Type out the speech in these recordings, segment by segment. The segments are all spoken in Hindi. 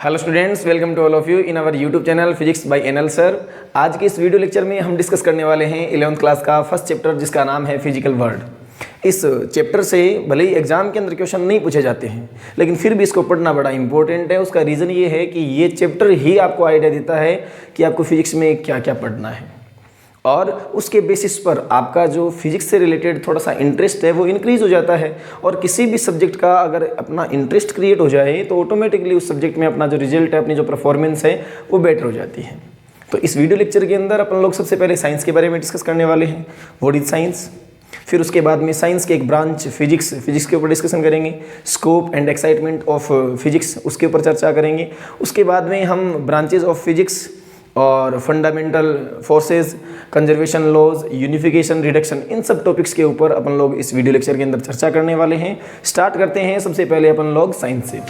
Hello students, welcome to all of you in our YouTube channel physics by NL sir. आज के इस वीडियो लेक्चर में हम डिस्कस करने वाले हैं 11th क्लास का फर्स्ट चैप्टर जिसका नाम है फिजिकल वर्ल्ड। इस चैप्टर से भले ही एग्जाम के अंदर क्वेश्चन नहीं पूछे जाते हैं, लेकिन फिर भी इसको पढ़ना बड़ा इंपॉर्टेंट है। उसका रीज़न ये है कि ये चैप्टर ही आपको आइडिया देता है कि आपको फिजिक्स में क्या क्या पढ़ना है, और उसके बेसिस पर आपका जो फिजिक्स से रिलेटेड थोड़ा सा इंटरेस्ट है वो इंक्रीज़ हो जाता है। और किसी भी सब्जेक्ट का अगर अपना इंटरेस्ट क्रिएट हो जाए तो ऑटोमेटिकली उस सब्जेक्ट में अपना जो रिजल्ट है, अपनी जो परफॉर्मेंस है वो बेटर हो जाती है। तो इस वीडियो लेक्चर के अंदर अपन लोग सबसे पहले साइंस के बारे में डिस्कस करने वाले हैं, व्हाट इज साइंस। फिर उसके बाद में साइंस के एक ब्रांच फिजिक्स के ऊपर डिस्कशन करेंगे, scope and excitement of physics उसके ऊपर चर्चा करेंगे। उसके बाद में हम ब्रांचेज ऑफ फिजिक्स और fundamental forces, conservation laws, unification, reduction, इन सब टॉपिक्स के ऊपर अपन लोग इस वीडियो लेक्चर के अंदर चर्चा करने वाले हैं। स्टार्ट करते हैं सबसे पहले अपन लोग साइंस से।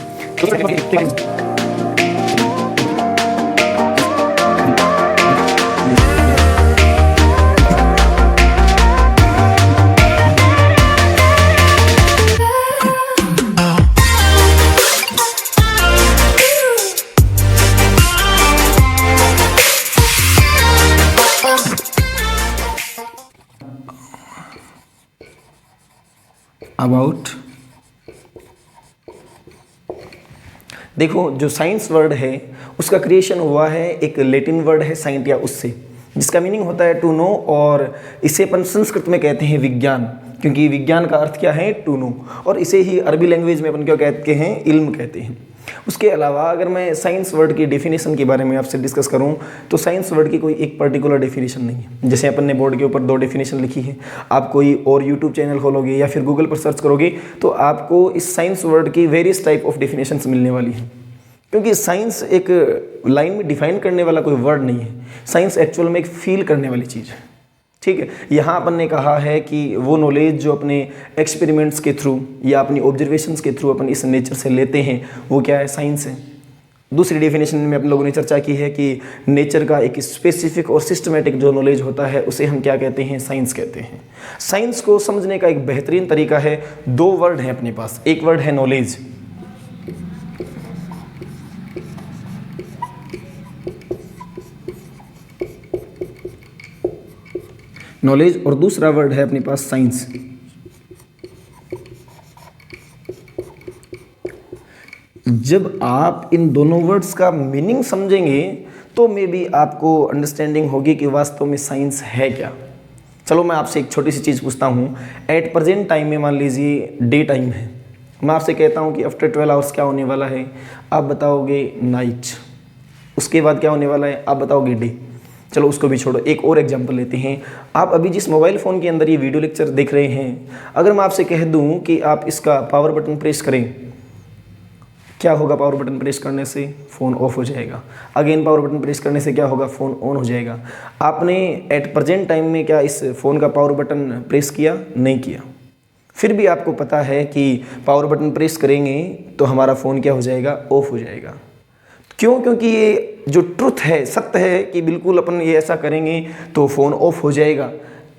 अबाउट, देखो जो साइंस वर्ड है उसका क्रिएशन हुआ है एक लैटिन वर्ड है साइंटिया, उससे, जिसका मीनिंग होता है टू नो, और इसे अपन संस्कृत में कहते हैं विज्ञान, क्योंकि विज्ञान का अर्थ क्या है, टू नो। और इसे ही अरबी लैंग्वेज में अपन क्या कहते हैं, इल्म कहते हैं। उसके अलावा अगर मैं साइंस वर्ड की डेफिनेशन के बारे में आपसे डिस्कस करूं तो साइंस वर्ड की कोई एक पर्टिकुलर डेफिनेशन नहीं है। जैसे अपन ने बोर्ड के ऊपर 2 डेफिनेशन लिखी है, आप कोई और यूट्यूब चैनल खोलोगे या फिर गूगल पर सर्च करोगे तो आपको इस साइंस वर्ड की वेरियस टाइप ऑफ डेफिनेशंस मिलने वाली हैं, क्योंकि साइंस एक लाइन में डिफाइन करने वाला कोई वर्ड नहीं है। साइंस एक्चुअल में एक फील करने वाली चीज़ है, ठीक है। यहाँ अपन ने कहा है कि वो नॉलेज जो अपने एक्सपेरिमेंट्स के थ्रू या अपनी ऑब्जर्वेशंस के थ्रू अपन इस नेचर से लेते हैं वो क्या है, साइंस है। दूसरी डेफिनेशन में अपन लोगों ने चर्चा की है कि नेचर का एक स्पेसिफिक और सिस्टमेटिक जो नॉलेज होता है उसे हम क्या कहते हैं, साइंस कहते हैं। साइंस को समझने का एक बेहतरीन तरीका है, 2 वर्ड हैं अपने पास। एक वर्ड है नॉलेज, नॉलेज, और दूसरा वर्ड है अपने पास साइंस। जब आप इन दोनों वर्ड्स का मीनिंग समझेंगे तो मे बी आपको अंडरस्टैंडिंग होगी कि वास्तव में साइंस है क्या। चलो मैं आपसे एक छोटी सी चीज़ पूछता हूँ। एट प्रेजेंट टाइम में मान लीजिए डे टाइम है, मैं आपसे कहता हूँ कि आफ्टर 12 आवर्स क्या होने वाला है, आप बताओगे नाइट। उसके बाद क्या होने वाला है, आप बताओगे डे। चलो उसको भी छोड़ो, एक और एग्जांपल लेते हैं। आप अभी जिस मोबाइल फ़ोन के अंदर ये वीडियो लेक्चर देख रहे हैं, अगर मैं आपसे कह दूं कि आप इसका पावर बटन प्रेस करें, क्या होगा? पावर बटन प्रेस करने से फ़ोन ऑफ हो जाएगा। अगेन पावर बटन प्रेस करने से क्या होगा? फ़ोन ऑन हो जाएगा। आपने एट प्रेजेंट टाइम में क्या इस फ़ोन का पावर बटन प्रेस किया? नहीं किया। फिर भी आपको पता है कि पावर बटन प्रेस करेंगे तो हमारा फ़ोन क्या हो जाएगा? ऑफ हो जाएगा। क्यों? क्योंकि ये जो ट्रुथ है, सत्य है कि बिल्कुल अपन ये ऐसा करेंगे तो फ़ोन ऑफ हो जाएगा।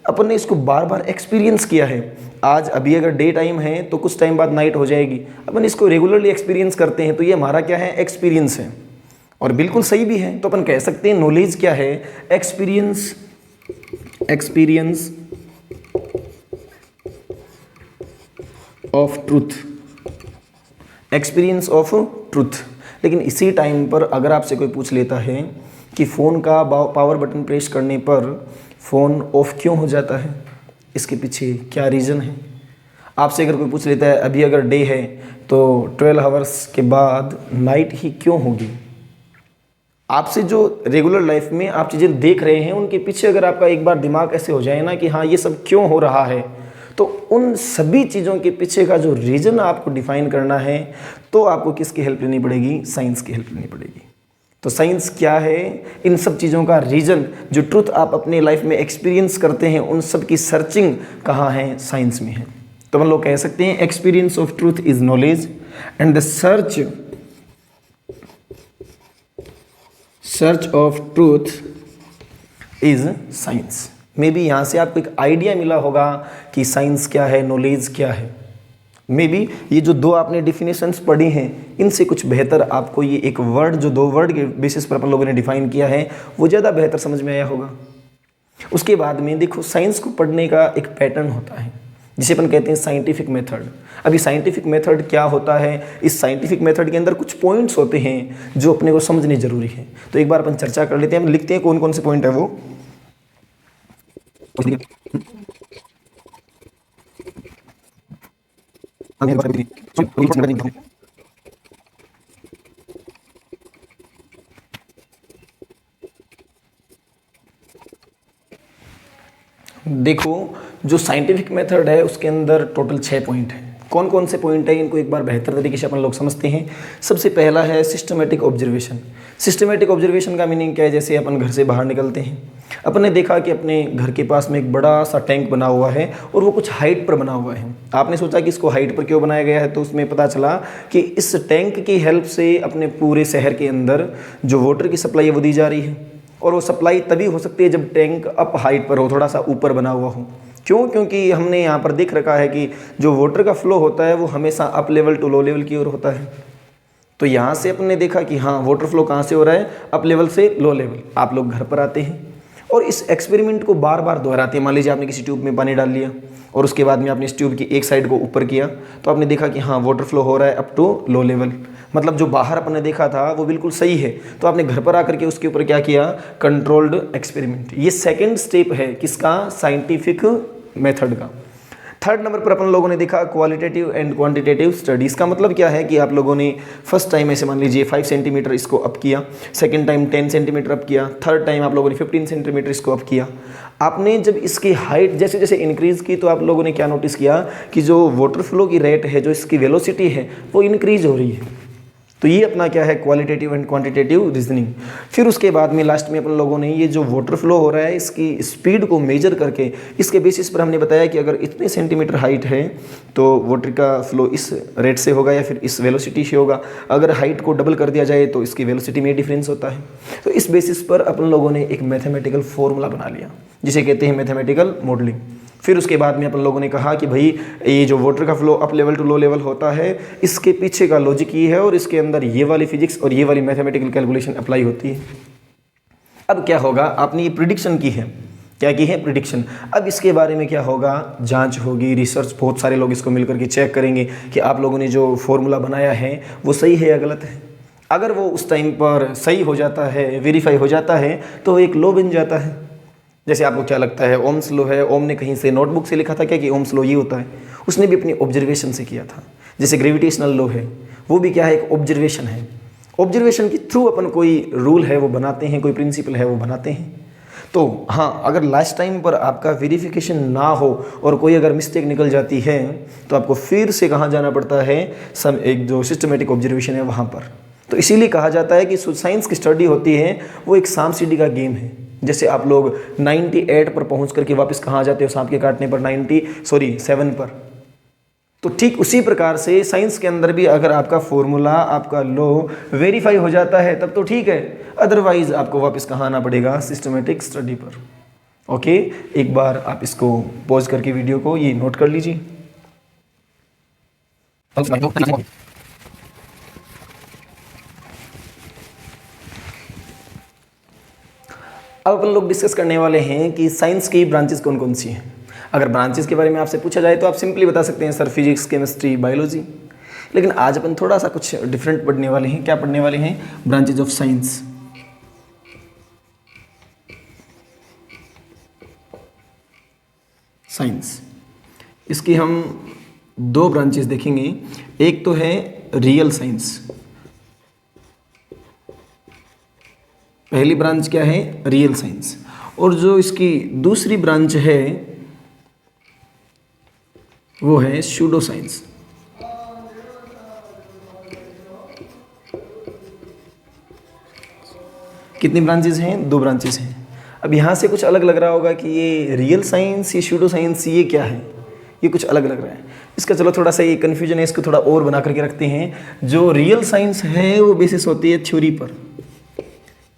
अपन ने इसको बार बार एक्सपीरियंस किया है। आज अभी अगर डे टाइम है तो कुछ टाइम बाद नाइट हो जाएगी। अपन इसको रेगुलरली एक्सपीरियंस करते हैं, तो ये हमारा क्या है? एक्सपीरियंस है, और बिल्कुल सही भी है। तो अपन कह सकते हैं नॉलेज क्या है? Experience, experience of truth, experience of truth. लेकिन इसी टाइम पर अगर आपसे कोई पूछ लेता है कि फ़ोन का पावर बटन प्रेस करने पर फ़ोन ऑफ क्यों हो जाता है, इसके पीछे क्या रीज़न है? आपसे अगर कोई पूछ लेता है अभी अगर डे है तो 12 आवर्स के बाद नाइट ही क्यों होगी, आपसे जो रेगुलर लाइफ में आप चीज़ें देख रहे हैं उनके पीछे अगर आपका एक बार दिमाग ऐसे हो जाए ना कि हाँ ये सब क्यों हो रहा है, तो उन सभी चीज़ों के पीछे का जो रीज़न आपको डिफाइन करना है तो आपको किसकी हेल्प लेनी पड़ेगी? साइंस की हेल्प लेनी पड़ेगी। तो साइंस क्या है? इन सब चीज़ों का रीज़न, जो ट्रुथ आप अपने लाइफ में एक्सपीरियंस करते हैं, उन सब की सर्चिंग कहाँ है? साइंस में है। तो हम लोग कह सकते हैं experience of truth is knowledge and the search of truth is science. May be यहाँ से आपको एक आइडिया मिला होगा कि साइंस क्या है, नॉलेज क्या है। मे बी ये जो दो आपने डिफिनेशंस पढ़ी हैं इनसे कुछ बेहतर आपको ये एक वर्ड जो दो वर्ड के बेसिस पर अपन लोगों ने डिफाइन किया है वो ज़्यादा बेहतर समझ में आया होगा। उसके बाद में देखो साइंस को पढ़ने का एक पैटर्न होता है जिसे अपन कहते हैं साइंटिफिक मेथड। अभी साइंटिफिक मेथड क्या होता है, इस साइंटिफिक मेथड के अंदर कुछ पॉइंट्स होते हैं जो अपने को समझने जरूरी है। तो एक बार अपन चर्चा कर लेते हैं, हम लिखते हैं कौन कौन से पॉइंट है वो। देखो जो साइंटिफिक मेथड है उसके अंदर टोटल 6 पॉइंट हैं। कौन कौन से पॉइंट है इनको एक बार बेहतर तरीके से अपन लोग समझते हैं। सबसे पहला है सिस्टमेटिक ऑब्जर्वेशन। सिस्टमेटिक ऑब्जर्वेशन का मीनिंग क्या है, जैसे अपन घर से बाहर निकलते हैं, अपन ने देखा कि अपने घर के पास में एक बड़ा सा टैंक बना हुआ है और वो कुछ हाइट पर बना हुआ है। आपने सोचा कि इसको हाइट पर क्यों बनाया गया है, तो उसमें पता चला कि इस टैंक की हेल्प से अपने पूरे शहर के अंदर जो वाटर की सप्लाई है वो दी जा रही है। और वो सप्लाई तभी हो सकती है जब टैंक अप हाइट पर हो, थोड़ा सा ऊपर बना हुआ हो। क्यों? क्योंकि हमने यहाँ पर देख रखा है कि जो वाटर का फ्लो होता है वो हमेशा up level to low level की ओर होता है। तो यहाँ से अपन ने देखा कि हाँ वाटर फ्लो कहाँ से हो रहा है, अप लेवल से लो लेवल। आप लोग घर पर आते हैं और इस एक्सपेरिमेंट को बार बार दोहराते हैं। मान लीजिए आपने किसी ट्यूब में पानी डाल लिया और उसके बाद में आपने इस ट्यूब की एक साइड को ऊपर किया तो आपने देखा कि हाँ वाटर फ्लो हो रहा है अप टू लो लेवल, मतलब जो बाहर आपने देखा था वो बिल्कुल सही है। तो आपने घर पर आकर के उसके ऊपर क्या किया, कंट्रोल्ड एक्सपेरिमेंट। ये सेकेंड स्टेप है किसका, साइंटिफिक मेथड का। थर्ड नंबर पर अपन लोगों ने देखा क्वालिटेटिव एंड क्वांटिटेटिव स्टडीज़ का मतलब क्या है कि आप लोगों ने फर्स्ट टाइम ऐसे मान लीजिए 5 सेंटीमीटर इसको अप किया, सेकंड टाइम 10 सेंटीमीटर अप किया, थर्ड टाइम आप लोगों ने 15 सेंटीमीटर इसको अप किया। आपने जब इसकी हाइट जैसे जैसे इंक्रीज़ की तो आप लोगों ने क्या नोटिस किया कि जो वाटर फ्लो की रेट है, जो इसकी वेलोसिटी है वो इंक्रीज हो रही है। तो ये अपना क्या है, क्वालिटेटिव एंड क्वांटिटेटिव रीजनिंग। फिर उसके बाद में लास्ट में अपन लोगों ने ये जो वाटर फ्लो हो रहा है इसकी स्पीड को मेजर करके इसके बेसिस पर हमने बताया कि अगर इतने सेंटीमीटर हाइट है तो वाटर का फ्लो इस रेट से होगा या फिर इस वेलोसिटी से होगा। अगर हाइट को डबल कर दिया जाए तो इसकी वेलोसिटी में डिफरेंस होता है। तो इस बेसिस पर अपन लोगों ने एक मैथमेटिकल फॉर्मूला बना लिया जिसे कहते हैं मैथमेटिकल मॉडलिंग। फिर उसके बाद में अपन लोगों ने कहा कि भाई ये जो वाटर का flow up level to low level होता है इसके पीछे का लॉजिक ये है और इसके अंदर ये वाली फिजिक्स और ये वाली मैथमेटिकल कैलकुलेशन अप्लाई होती है। अब क्या होगा, आपने ये प्रिडिक्शन की है, क्या की है, प्रिडिक्शन। अब इसके बारे में क्या होगा, जांच होगी, रिसर्च, बहुत सारे लोग इसको मिलकर के चेक करेंगे कि आप लोगों ने जो फॉर्मूला बनाया है वो सही है या गलत है। अगर वो उस टाइम पर सही हो जाता है, वेरीफाई हो जाता है तो एक लॉ बन जाता है। जैसे आपको क्या लगता है, ओम्स लॉ है, ओम ने कहीं से नोटबुक से लिखा था क्या कि ओम्स लॉ ये होता है, उसने भी अपनी ऑब्जर्वेशन से किया था। जैसे ग्रेविटेशनल लॉ है वो भी क्या है, एक ऑब्जर्वेशन है। ऑब्जर्वेशन के थ्रू अपन कोई रूल है वो बनाते हैं, कोई प्रिंसिपल है वो बनाते हैं। तो हाँ, अगर लास्ट टाइम पर आपका वेरिफिकेशन ना हो और कोई अगर मिस्टेक निकल जाती है तो आपको फिर से कहाँ जाना पड़ता है, एक जो सिस्टमेटिक ऑब्जर्वेशन है वहाँ पर। तो इसीलिए कहा जाता है कि साइंस की स्टडी होती है वो एक सांप सीढ़ी का गेम है। जैसे आप लोग 98 पर पहुंच करके वापस कहाँ जाते हो, सांप के काटने पर 7 पर। तो ठीक उसी प्रकार से साइंस के अंदर भी अगर आपका फॉर्मूला, आपका लॉ वेरीफाई हो जाता है तब तो ठीक है, अदरवाइज आपको वापस कहाँ आना पड़ेगा, सिस्टमेटिक स्टडी पर। ओके, एक बार आप इसको पॉज करके वीडियो को ये नोट कर लीजिए। अब अपन लोग डिस्कस करने वाले हैं कि साइंस की ब्रांचेस कौन कौन सी हैं। अगर ब्रांचेस के बारे में आपसे पूछा जाए तो आप सिंपली बता सकते हैं सर फिजिक्स, केमिस्ट्री, बायोलॉजी। लेकिन आज अपन थोड़ा सा कुछ डिफरेंट पढ़ने वाले हैं। क्या पढ़ने वाले हैं, ब्रांचेज ऑफ साइंस। साइंस इसकी हम 2 ब्रांचेस देखेंगे। एक तो है रियल साइंस। पहली ब्रांच क्या है, रियल साइंस। और जो इसकी दूसरी ब्रांच है वो है सूडो साइंस। कितनी ब्रांचेस हैं, 2 ब्रांचेस हैं। अब यहाँ से कुछ अलग लग रहा होगा कि ये रियल साइंस, ये सूडो साइंस, ये क्या है, ये कुछ अलग लग रहा है। इसका चलो थोड़ा सा ये कन्फ्यूजन है, इसको थोड़ा और बना करके रखते हैं। जो रियल साइंस है वो बेसिस होती है थ्योरी पर।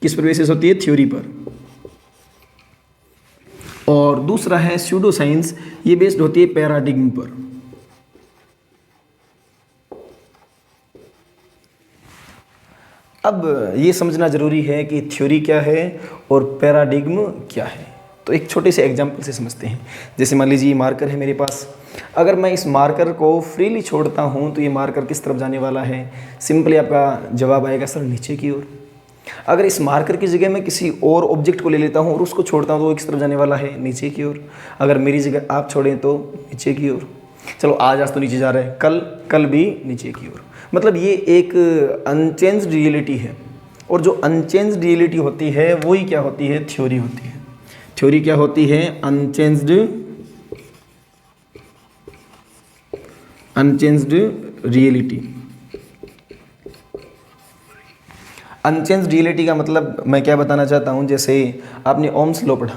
किस पर बेसिस होती है, थ्योरी पर। और दूसरा है सूडो साइंस, ये बेस्ड होती है पैराडिग्म पर। अब ये समझना ज़रूरी है कि थ्योरी क्या है और पैराडिग्म क्या है। तो एक छोटे से एग्जाम्पल से समझते हैं। जैसे मान लीजिए ये मार्कर है मेरे पास, अगर मैं इस मार्कर को फ्रीली छोड़ता हूँ तो ये मार्कर किस तरफ जाने वाला है? सिंपली आपका जवाब आएगा सर नीचे की ओर। अगर इस मार्कर की जगह मैं किसी और ऑब्जेक्ट को ले लेता हूँ और उसको छोड़ता हूँ तो वो किस तरफ जाने वाला है? नीचे की ओर। अगर मेरी जगह आप छोड़ें तो नीचे की ओर। चलो आज तो नीचे जा रहा है, कल भी नीचे की ओर। मतलब ये एक अनचेंज्ड रियलिटी है, और जो अनचेंज्ड रियलिटी होती है वही क्या होती है? थ्योरी होती है। थ्योरी क्या होती है? Unchanged reality. अनचेंज्ड रियलिटी का मतलब मैं क्या बताना चाहता हूँ, जैसे आपने ओम्स लॉ पढ़ा,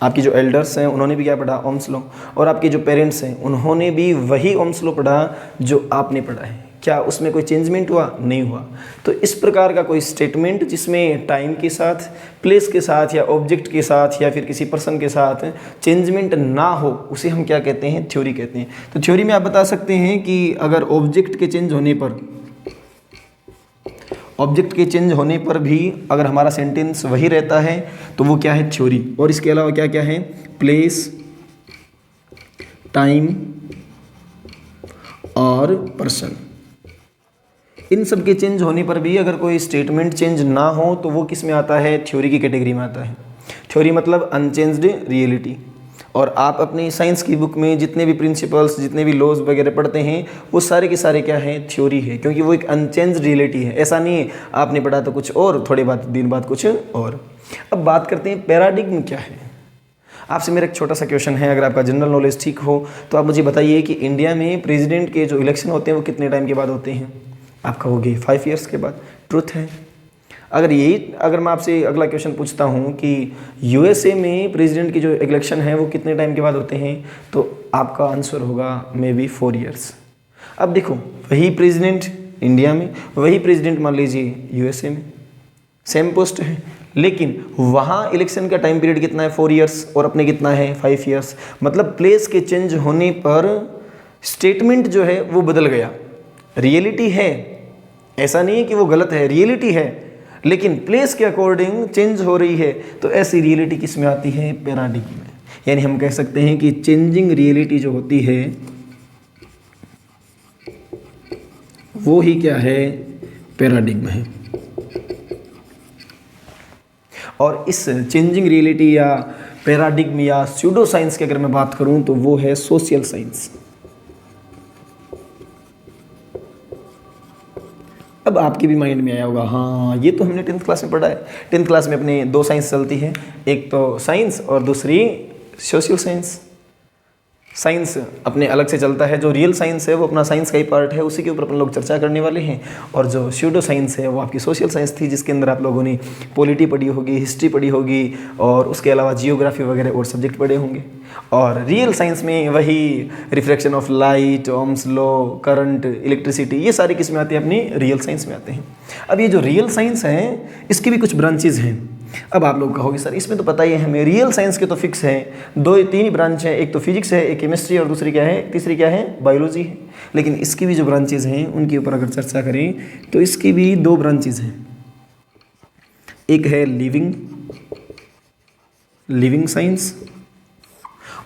आपकी जो एल्डर्स हैं उन्होंने भी क्या पढ़ा? Ohm's law. और आपके जो पेरेंट्स हैं उन्होंने भी वही ओम्स लॉ पढ़ा जो आपने पढ़ा है। क्या उसमें कोई चेंजमेंट हुआ? नहीं हुआ। तो इस प्रकार का कोई स्टेटमेंट जिसमें टाइम के साथ, प्लेस के साथ, या ऑब्जेक्ट के साथ, या फिर किसी पर्सन के साथ चेंजमेंट ना हो, उसे हम क्या कहते हैं? थ्योरी कहते हैं। तो थ्योरी में आप बता सकते हैं कि अगर ऑब्जेक्ट के चेंज होने पर भी अगर हमारा सेंटेंस वही रहता है तो वो क्या है? थ्योरी। और इसके अलावा क्या क्या है? प्लेस, टाइम और पर्सन, इन सब के चेंज होने पर भी अगर कोई स्टेटमेंट चेंज ना हो तो वो किस में आता है? थ्योरी की कैटेगरी में आता है। थ्योरी मतलब अनचेंज्ड रियलिटी। और आप अपनी साइंस की बुक में जितने भी प्रिंसिपल्स, जितने भी लॉज वगैरह पढ़ते हैं वो सारे के सारे क्या हैं? थ्योरी है, क्योंकि वो एक अनचेंज्ड रियलिटी है। ऐसा नहीं है आपने पढ़ा तो कुछ और, थोड़े दिन बाद कुछ और। अब बात करते हैं पैराडिग्म क्या है। आपसे मेरा एक छोटा सा क्वेश्चन है, अगर आपका जनरल नॉलेज ठीक हो तो आप मुझे बताइए कि इंडिया में प्रेसिडेंट के जो इलेक्शन होते हैं वो कितने टाइम के बाद होते हैं? आप कहोगे 5 ईयर्स के बाद। ट्रुथ है। अगर मैं आपसे अगला क्वेश्चन पूछता हूँ कि यूएसए में प्रेसिडेंट की जो इलेक्शन है वो कितने टाइम के बाद होते हैं, तो आपका आंसर होगा मे बी 4 ईयर्स। अब देखो, वही प्रेसिडेंट इंडिया में, वही प्रेसिडेंट मान लीजिए यूएसए में, सेम पोस्ट है, लेकिन वहाँ इलेक्शन का टाइम पीरियड कितना है? 4 ईयर्स, और अपने कितना है? 5 ईयर्स। मतलब प्लेस के चेंज होने पर स्टेटमेंट जो है वो बदल गया। रियलिटी है, ऐसा नहीं है कि वो गलत है, रियलिटी है, लेकिन प्लेस के अकॉर्डिंग चेंज हो रही है। तो ऐसी रियलिटी किस में आती है? पैराडिग्म में। यानी हम कह सकते हैं कि चेंजिंग रियलिटी जो होती है वो ही क्या है? पैराडिग्म है। और इस चेंजिंग रियलिटी या पैराडिग्म या स्यूडो साइंस की अगर मैं बात करूं तो वो है सोशल साइंस। अब आपके भी माइंड में आया होगा, हाँ ये तो हमने 10th क्लास में पढ़ा है। 10th क्लास में अपने 2 साइंस चलती है, एक तो साइंस और दूसरी सोशल साइंस। साइंस अपने अलग से चलता है, जो रियल साइंस है वो अपना साइंस का ही पार्ट है, उसी के ऊपर अपन लोग चर्चा करने वाले हैं। और जो स्यूडो साइंस है वो आपकी सोशल साइंस थी, जिसके अंदर आप लोगों ने पॉलिटी पढ़ी होगी, हिस्ट्री पढ़ी होगी, और उसके अलावा जियोग्राफी वगैरह और सब्जेक्ट पढ़े होंगे। और रियल साइंस में वही refraction of light, Ohm's law, current, electricity, ये सारी किस में आती है? अपनी रियल साइंस में आते हैं। अब ये जो रियल साइंस है इसकी भी कुछ ब्रांचेज हैं। अब आप लोग कहोगे सर इसमें तो पता ही है हमें, रियल साइंस के तो फिक्स हैं, 2-3 ही ब्रांच है, एक तो फिजिक्स है, एक केमिस्ट्री, और दूसरी क्या है? तीसरी क्या है? बायोलॉजी है। लेकिन इसकी भी जो ब्रांचेज हैं उनके ऊपर अगर चर्चा करें तो इसकी भी 2 ब्रांचेज हैं। एक है लिविंग साइंस,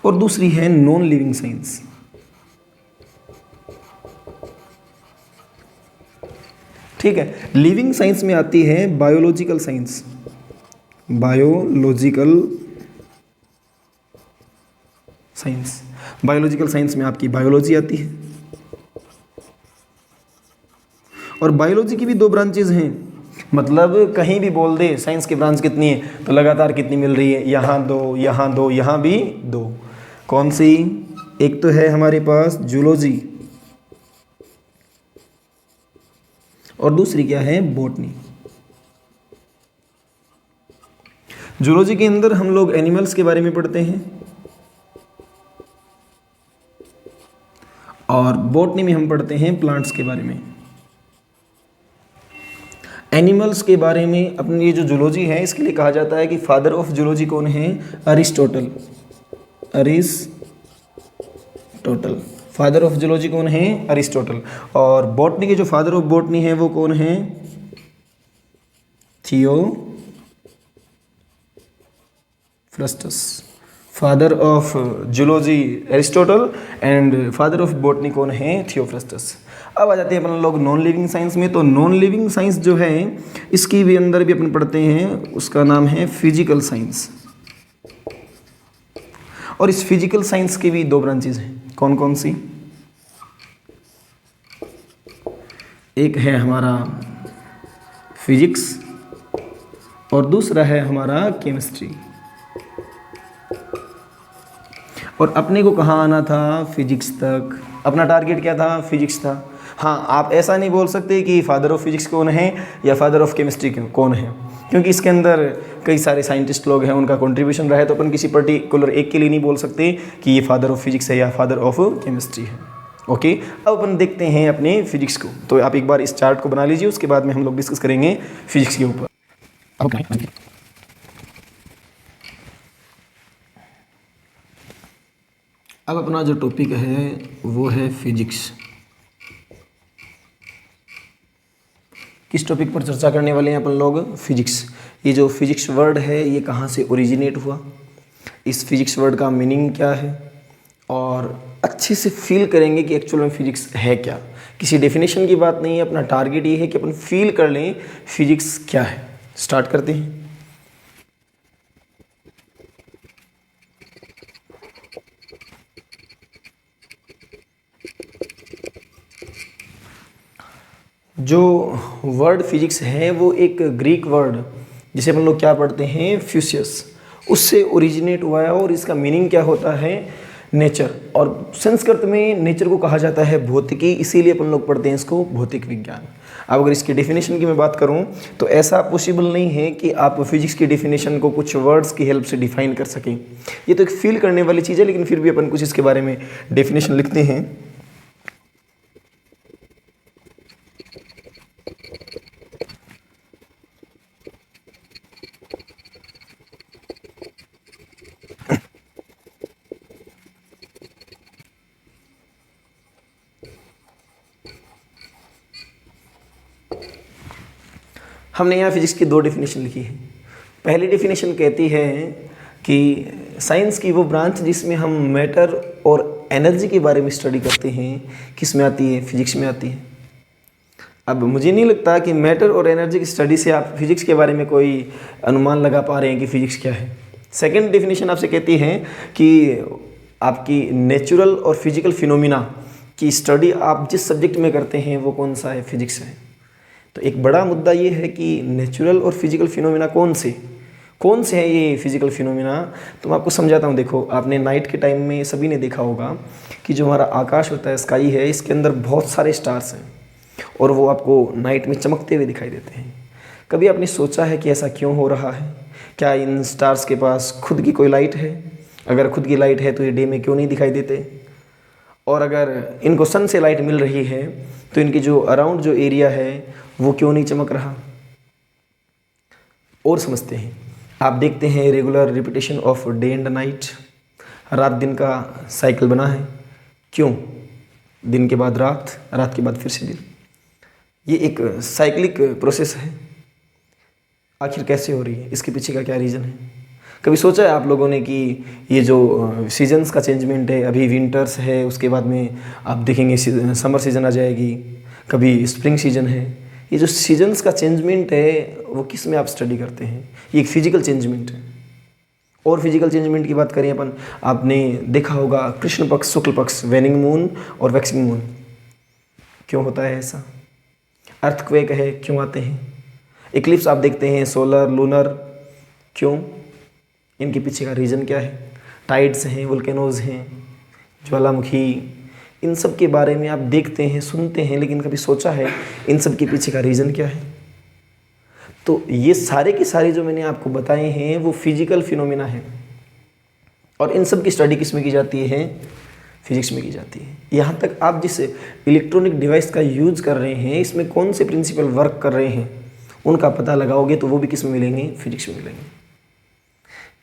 और दूसरी है नॉन लिविंग साइंस। ठीक है, लिविंग साइंस में आती है बायोलॉजिकल साइंस। बायोलॉजिकल साइंस में आपकी बायोलॉजी आती है। और बायोलॉजी की भी 2 ब्रांचेज हैं, मतलब कहीं भी बोल दे साइंस की ब्रांच कितनी है तो लगातार कितनी मिल रही है? यहाँ 2, यहाँ 2, यहाँ भी 2। कौन सी? एक तो है हमारे पास जूलॉजी, और दूसरी क्या है? बॉटनी। जूलॉजी के अंदर हम लोग एनिमल्स के बारे में पढ़ते हैं, और बॉटनी में हम पढ़ते हैं प्लांट्स के बारे में। एनिमल्स के बारे में अपनी ये जो जूलॉजी है इसके लिए कहा जाता है कि फादर ऑफ जूलॉजी कौन है? अरिस्टोटल। फादर ऑफ जूलॉजी कौन है? अरिस्टोटल। और बॉटनी के जो फादर ऑफ बॉटनी है वो कौन है? Theophrastus, father of zoology Aristotle and father of botany कौन है? थियोफ्रस्टस। अब आ जाते हैं अपन लोग नॉन लिविंग साइंस में। तो नॉन लिविंग साइंस जो है इसकी भी अंदर भी अपन पढ़ते हैं, उसका नाम है फिजिकल साइंस। और इस फिजिकल साइंस की भी दो ब्रांचेज हैं, कौन कौन सी? एक है हमारा फिजिक्स और दूसरा है हमारा केमिस्ट्री। और अपने को कहाँ आना था? फिजिक्स तक। अपना टारगेट क्या था? फिजिक्स था। हाँ, आप ऐसा नहीं बोल सकते कि फादर ऑफ फिजिक्स कौन है या फादर ऑफ केमिस्ट्री कौन है, क्योंकि इसके अंदर कई सारे साइंटिस्ट लोग हैं, उनका कंट्रीब्यूशन रहा है। तो अपन किसी पर्टिकुलर एक के लिए नहीं बोल सकते कि ये फादर ऑफ फिजिक्स है या फादर ऑफ केमिस्ट्री है। ओके, अब अपन देखते हैं अपने फिजिक्स को। तो आप एक बार इस चार्ट को बना लीजिए, उसके बाद में हम लोग डिस्कस करेंगे फिजिक्स के ऊपर। अब अपना जो टॉपिक है वो है फिजिक्स। किस टॉपिक पर चर्चा करने वाले हैं अपन लोग? फिजिक्स। ये जो फिजिक्स वर्ड है ये कहाँ से ओरिजिनेट हुआ, इस फिजिक्स वर्ड का मीनिंग क्या है, और अच्छे से फील करेंगे कि एक्चुअल में फिजिक्स है क्या। किसी डेफिनेशन की बात नहीं है, अपना टारगेट ये है कि अपन फील कर लें फिजिक्स क्या है। स्टार्ट करते हैं। जो वर्ड फिजिक्स है वो एक ग्रीक वर्ड, जिसे अपन लोग क्या पढ़ते हैं? फ्यूसियस, उससे ओरिजिनेट हुआ है। और इसका मीनिंग क्या होता है? नेचर। और संस्कृत में नेचर को कहा जाता है भौतिकी, इसीलिए अपन लोग पढ़ते हैं इसको भौतिक विज्ञान। अब अगर इसकी डेफिनेशन की मैं बात करूं तो ऐसा पॉसिबल नहीं है कि आप फिजिक्स की डेफिनेशन को कुछ वर्ड्स की हेल्प से डिफाइन कर सकें। ये तो एक फील करने वाली चीज़ है, लेकिन फिर भी अपन कुछ इसके बारे में डेफिनेशन लिखते हैं। हमने यहाँ फिजिक्स की दो डेफिनेशन लिखी है। पहली डेफिनेशन कहती है कि साइंस की वो ब्रांच जिसमें हम मैटर और एनर्जी के बारे में स्टडी करते हैं, किस में आती है? फिजिक्स में आती है। अब मुझे नहीं लगता कि मैटर और एनर्जी की स्टडी से आप फिजिक्स के बारे में कोई अनुमान लगा पा रहे हैं कि फिजिक्स क्या है। सेकेंड डेफिनेशन आपसे कहती है कि आपकी नेचुरल और फिजिकल फिनोमिना की स्टडी आप जिस सब्जेक्ट में करते हैं वो कौन सा है? फिजिक्स है। तो एक बड़ा मुद्दा ये है कि नेचुरल और फिजिकल फिनोमिना कौन से हैं ये फिजिकल फिनोमिना। तो मैं आपको समझाता हूँ। देखो, आपने नाइट के टाइम में सभी ने देखा होगा कि जो हमारा आकाश होता है, स्काई है, इसके अंदर बहुत सारे स्टार्स हैं और वो आपको नाइट में चमकते हुए दिखाई देते हैं। कभी आपने सोचा है कि ऐसा क्यों हो रहा है? क्या इन स्टार्स के पास खुद की कोई लाइट है? अगर खुद की लाइट है तो ये डे में क्यों नहीं दिखाई देते? और अगर इनको सन से लाइट मिल रही है तो इनकी जो अराउंड जो एरिया है वो क्यों नहीं चमक रहा? और समझते हैं। आप देखते हैं regular repetition of day and night, रात दिन का साइकिल बना है। क्यों? दिन के बाद रात, रात के बाद फिर से दिन। ये एक साइक्लिक प्रोसेस है। आखिर कैसे हो रही है? इसके पीछे का क्या रीज़न है? कभी सोचा है आप लोगों ने कि ये जो सीजन्स का चेंजमेंट है, अभी विंटर्स है, उसके बाद में आप देखेंगे समर सीजन आ जाएगी, कभी स्प्रिंग सीजन है। ये जो सीजन्स का चेंजमेंट है वो किस में आप स्टडी करते हैं? ये एक फिजिकल चेंजमेंट है। और फिजिकल चेंजमेंट की बात करें अपन, आपने देखा होगा कृष्ण पक्ष, शुक्ल पक्ष, वेनिंग मून और वैक्सिंग मून। क्यों होता है ऐसा? अर्थक्वेक है, क्यों आते हैं? इक्लिप्स आप देखते हैं, सोलर, लूनर, क्यों? इनके पीछे का रीज़न क्या है? टाइड्स हैं, वोल्केनोज हैं, ज्वालामुखी, इन सब के बारे में आप देखते हैं, सुनते हैं, लेकिन कभी सोचा है इन सब के पीछे का रीज़न क्या है? तो ये सारे की सारी जो मैंने आपको बताए हैं वो फिजिकल फिनोमिना है। और इन सब की स्टडी किस में की जाती है? फिजिक्स में की जाती है। यहाँ तक आप जिस इलेक्ट्रॉनिक डिवाइस का यूज़ कर रहे हैं, इसमें कौन से प्रिंसिपल वर्क कर रहे हैं, उनका पता लगाओगे तो वो भी किस में मिलेंगे? फिजिक्स में मिलेंगे।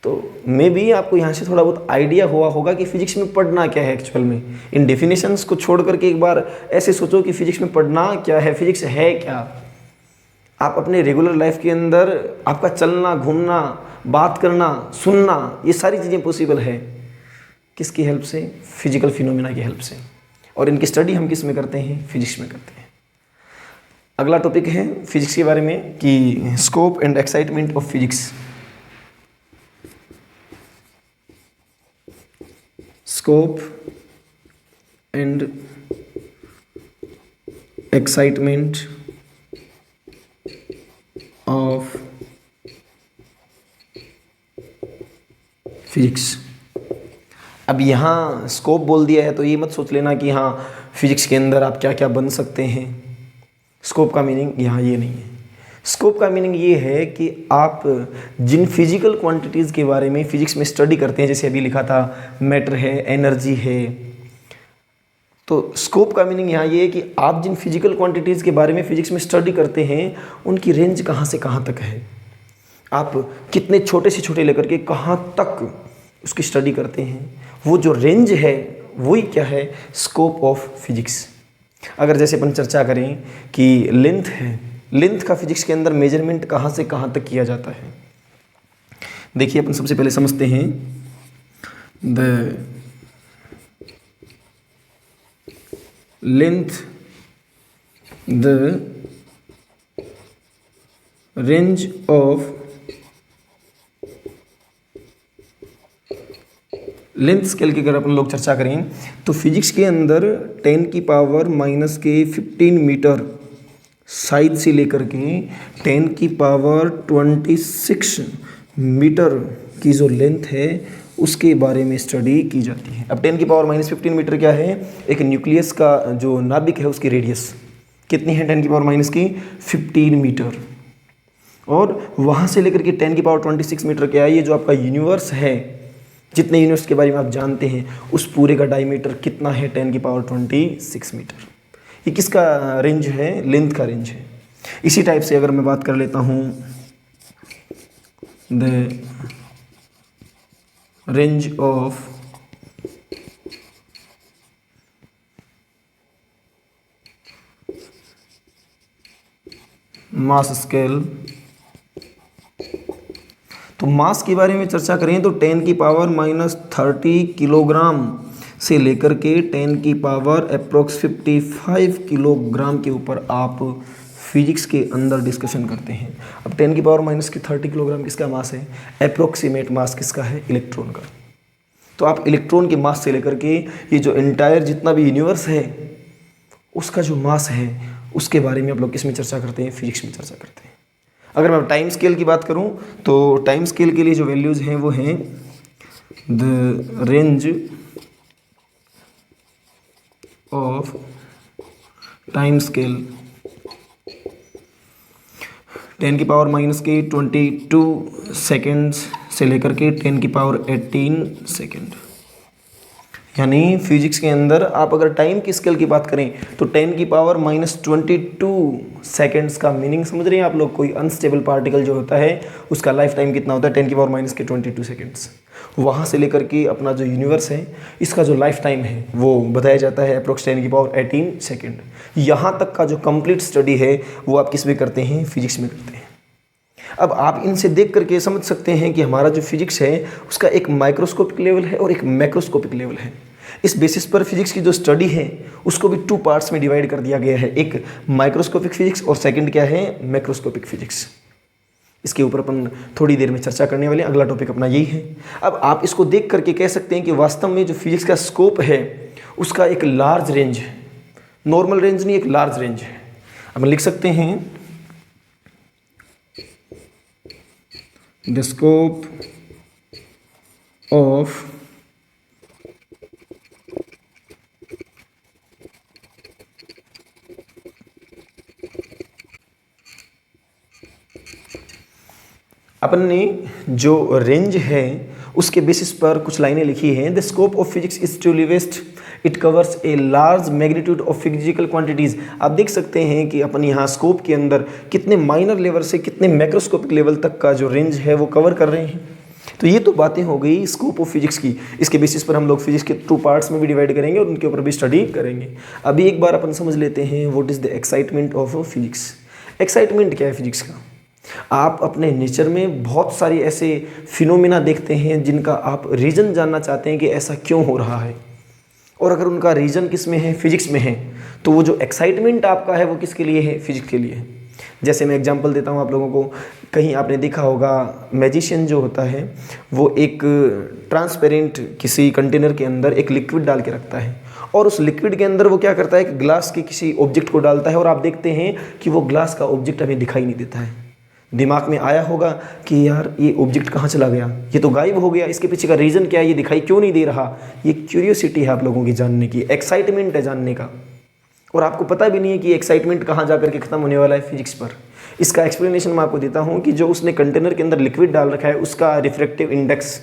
तो मे भी आपको यहाँ से थोड़ा बहुत आइडिया हुआ होगा कि फिजिक्स में पढ़ना क्या है एक्चुअल में। इन डेफिनेशंस को छोड़ करके एक बार ऐसे सोचो कि फिजिक्स में पढ़ना क्या है, फिजिक्स है क्या। आप अपने रेगुलर लाइफ के अंदर आपका चलना, घूमना, बात करना, सुनना, ये सारी चीज़ें पॉसिबल है किसकी हेल्प से? फिजिकल फिनोमेना की हेल्प से। और इनकी स्टडी हम किस में करते हैं? फिजिक्स में करते हैं। अगला टॉपिक है फिजिक्स के बारे में कि scope and excitement of physics. Scope and excitement of physics. अब यहाँ स्कोप बोल दिया है तो ये मत सोच लेना कि हाँ फिजिक्स के अंदर आप क्या क्या बन सकते हैं। स्कोप का मीनिंग यहाँ ये नहीं है। स्कोप का मीनिंग ये है कि आप जिन फिजिकल क्वांटिटीज़ के बारे में फिजिक्स में स्टडी करते हैं, जैसे अभी लिखा था मैटर है, एनर्जी है, तो स्कोप का मीनिंग यहाँ ये है कि आप जिन फिजिकल क्वांटिटीज़ के बारे में फिजिक्स में स्टडी करते हैं उनकी रेंज कहाँ से कहाँ तक है, आप कितने छोटे से छोटे लेकर के कहाँ तक उसकी स्टडी करते हैं, वो जो रेंज है वही क्या है? Scope of physics. अगर जैसे अपन चर्चा करें कि लेंथ है, लेंथ का फिजिक्स के अंदर मेजरमेंट कहाँ से कहाँ तक किया जाता है। देखिए अपन सबसे पहले समझते हैं the length, the range of length scale की अगर अपन लोग चर्चा करें तो फिजिक्स के अंदर 10⁻⁻15 मीटर साइज से लेकर के 10⁻26 मीटर की जो लेंथ है उसके बारे में स्टडी की जाती है। अब 10⁻15 मीटर क्या है? एक न्यूक्लियस का जो नाभिक है उसकी रेडियस कितनी है? 10⁻15 मीटर। और वहाँ से लेकर के 10⁻26 मीटर क्या है? ये जो आपका यूनिवर्स है, जितने यूनिवर्स के बारे में आप जानते हैं उस पूरे का डायमीटर कितना है? 10⁻26 मीटर। ये किसका रेंज है? लेंथ का रेंज है। इसी टाइप से अगर मैं बात कर लेता हूँ the range of mass scale, तो मास के बारे में चर्चा करें तो 10⁻³ किलोग्राम से लेकर के 10⁻⁵55 किलोग्राम के ऊपर आप फिजिक्स के अंदर डिस्कशन करते हैं। अब 10⁻³ किलोग्राम किसका मास है? अप्रोक्सीमेट मास किसका है? इलेक्ट्रॉन का। तो आप इलेक्ट्रॉन के मास से लेकर के ये जो एंटायर जितना भी यूनिवर्स है उसका जो मास है उसके बारे में आप लोग किस में चर्चा करते हैं? फिजिक्स में चर्चा करते हैं। अगर मैं टाइम स्केल की बात करूं तो टाइम स्केल के लिए जो वैल्यूज़ हैं वो हैं the range of time scale 10⁻⁻22 seconds से लेकर के 10⁻18 सेकेंड। यानी फिजिक्स के अंदर आप अगर टाइम की स्केल की बात करें तो 10⁻22 सेकेंड्स का मीनिंग समझ रहे हैं आप लोग? कोई अनस्टेबल पार्टिकल जो होता है उसका लाइफ टाइम कितना होता है? 10⁻22 सेकेंड्स। वहाँ से लेकर के अपना जो यूनिवर्स है इसका जो लाइफ टाइम है वो बताया जाता है अप्रोक्स 10⁻18 सेकेंड। यहाँ तक का जो कंप्लीट स्टडी है वो आप किस में करते हैं? फिजिक्स में करते हैं। अब आप इनसे देख करके समझ सकते हैं कि हमारा जो फिजिक्स है उसका एक माइक्रोस्कोपिक लेवल है और एक मैक्रोस्कोपिक लेवल है। इस बेसिस पर फिजिक्स की जो स्टडी है उसको भी 2 पार्ट्स में डिवाइड कर दिया गया है, एक माइक्रोस्कोपिक फिजिक्स और सेकंड क्या है? Macroscopic physics. इसके ऊपर अपन थोड़ी देर में चर्चा करने वाले हैं। अगला टॉपिक अपना यही है। अब आप इसको देख करके कह सकते हैं कि वास्तव में जो फिजिक्स का स्कोप है उसका एक लार्ज रेंज है, नॉर्मल रेंज नहीं, एक लार्ज रेंज है। अब लिख सकते हैं द स्कोप ऑफ अपन ने जो रेंज है उसके बेसिस पर कुछ लाइनें लिखी हैं। The scope of physics is truly vast, it covers a large magnitude of physical quantities. आप देख सकते हैं कि अपन यहाँ स्कोप के अंदर कितने माइनर लेवल से कितने मैक्रोस्कोपिक लेवल तक का जो रेंज है वो कवर कर रहे हैं। तो ये तो बातें हो गई स्कोप ऑफ फिजिक्स की। इसके बेसिस पर हम लोग फिजिक्स के 2 पार्ट्स में भी डिवाइड करेंगे और उनके ऊपर भी स्टडी करेंगे। अभी एक बार अपन समझ लेते हैं what is the excitement of physics. Excitement क्या है फिजिक्स का? आप अपने नेचर में बहुत सारी ऐसे फिनोमिना देखते हैं जिनका आप रीज़न जानना चाहते हैं कि ऐसा क्यों हो रहा है, और अगर उनका रीज़न किस में है, फिजिक्स में है, तो वो जो एक्साइटमेंट आपका है वो किसके लिए है, फिजिक्स के लिए है। जैसे मैं एग्जांपल देता हूँ आप लोगों को, कहीं आपने देखा होगा मैजिशियन जो होता है वो एक ट्रांसपेरेंट किसी कंटेनर के अंदर एक लिक्विड डाल के रखता है, और उस लिक्विड के अंदर वो क्या करता है, एक ग्लास के किसी ऑब्जेक्ट को डालता है, और आप देखते हैं कि वो ग्लास का ऑब्जेक्ट हमें दिखाई नहीं देता है। दिमाग में आया होगा कि यार ये ऑब्जेक्ट कहाँ चला गया, ये तो गायब हो गया, इसके पीछे का रीज़न क्या है, ये दिखाई क्यों नहीं दे रहा। ये क्यूरियोसिटी है आप लोगों की जानने की, एक्साइटमेंट है जानने का, और आपको पता भी नहीं है कि एक्साइटमेंट कहाँ जा करके ख़त्म होने वाला है फिजिक्स पर। इसका एक्सप्लेनेशन मैं आपको देता हूँ कि जो उसने कंटेनर के अंदर लिक्विड डाल रखा है उसका रिफ्रैक्टिव इंडेक्स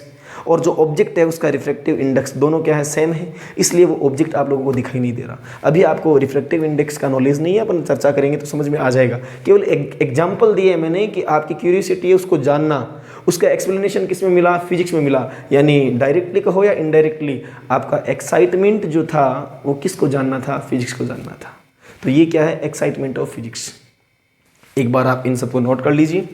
और जो ऑब्जेक्ट है उसका रिफ्रैक्टिव इंडेक्स दोनों क्या है, सेम है, इसलिए वो ऑब्जेक्ट आप लोगों को दिखाई नहीं दे रहा। अभी आपको रिफ्रैक्टिव इंडेक्स का नॉलेज नहीं है, अपन चर्चा करेंगे तो समझ में आ जाएगा। केवल एक एग्जाम्पल दिए है मैंने कि आपकी क्यूरियोसिटी है उसको जानना, उसका एक्सप्लेनेशन किस में मिला, फिजिक्स में मिला, यानी डायरेक्टली कहो या इनडायरेक्टली आपका एक्साइटमेंट जो था वो किसको जानना था, फिजिक्स को जानना था। तो ये क्या है, एक्साइटमेंट ऑफ फिजिक्स। एक बार आप इन सबको नोट कर लीजिए।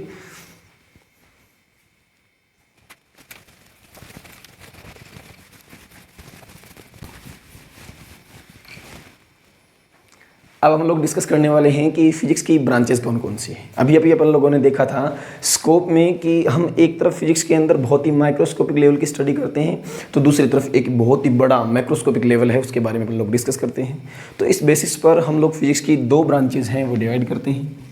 अब हम लोग डिस्कस करने वाले हैं कि फिजिक्स की ब्रांचेस कौन कौन सी हैं। अभी अभी अपन लोगों ने देखा था स्कोप में कि हम एक तरफ फिजिक्स के अंदर बहुत ही माइक्रोस्कोपिक लेवल की स्टडी करते हैं, तो दूसरी तरफ एक बहुत ही बड़ा मैक्रोस्कोपिक लेवल है, उसके बारे में अपन लोग डिस्कस करते हैं। तो इस बेसिस पर हम लोग फिजिक्स की दो ब्रांचेज हैं वो डिवाइड करते हैं।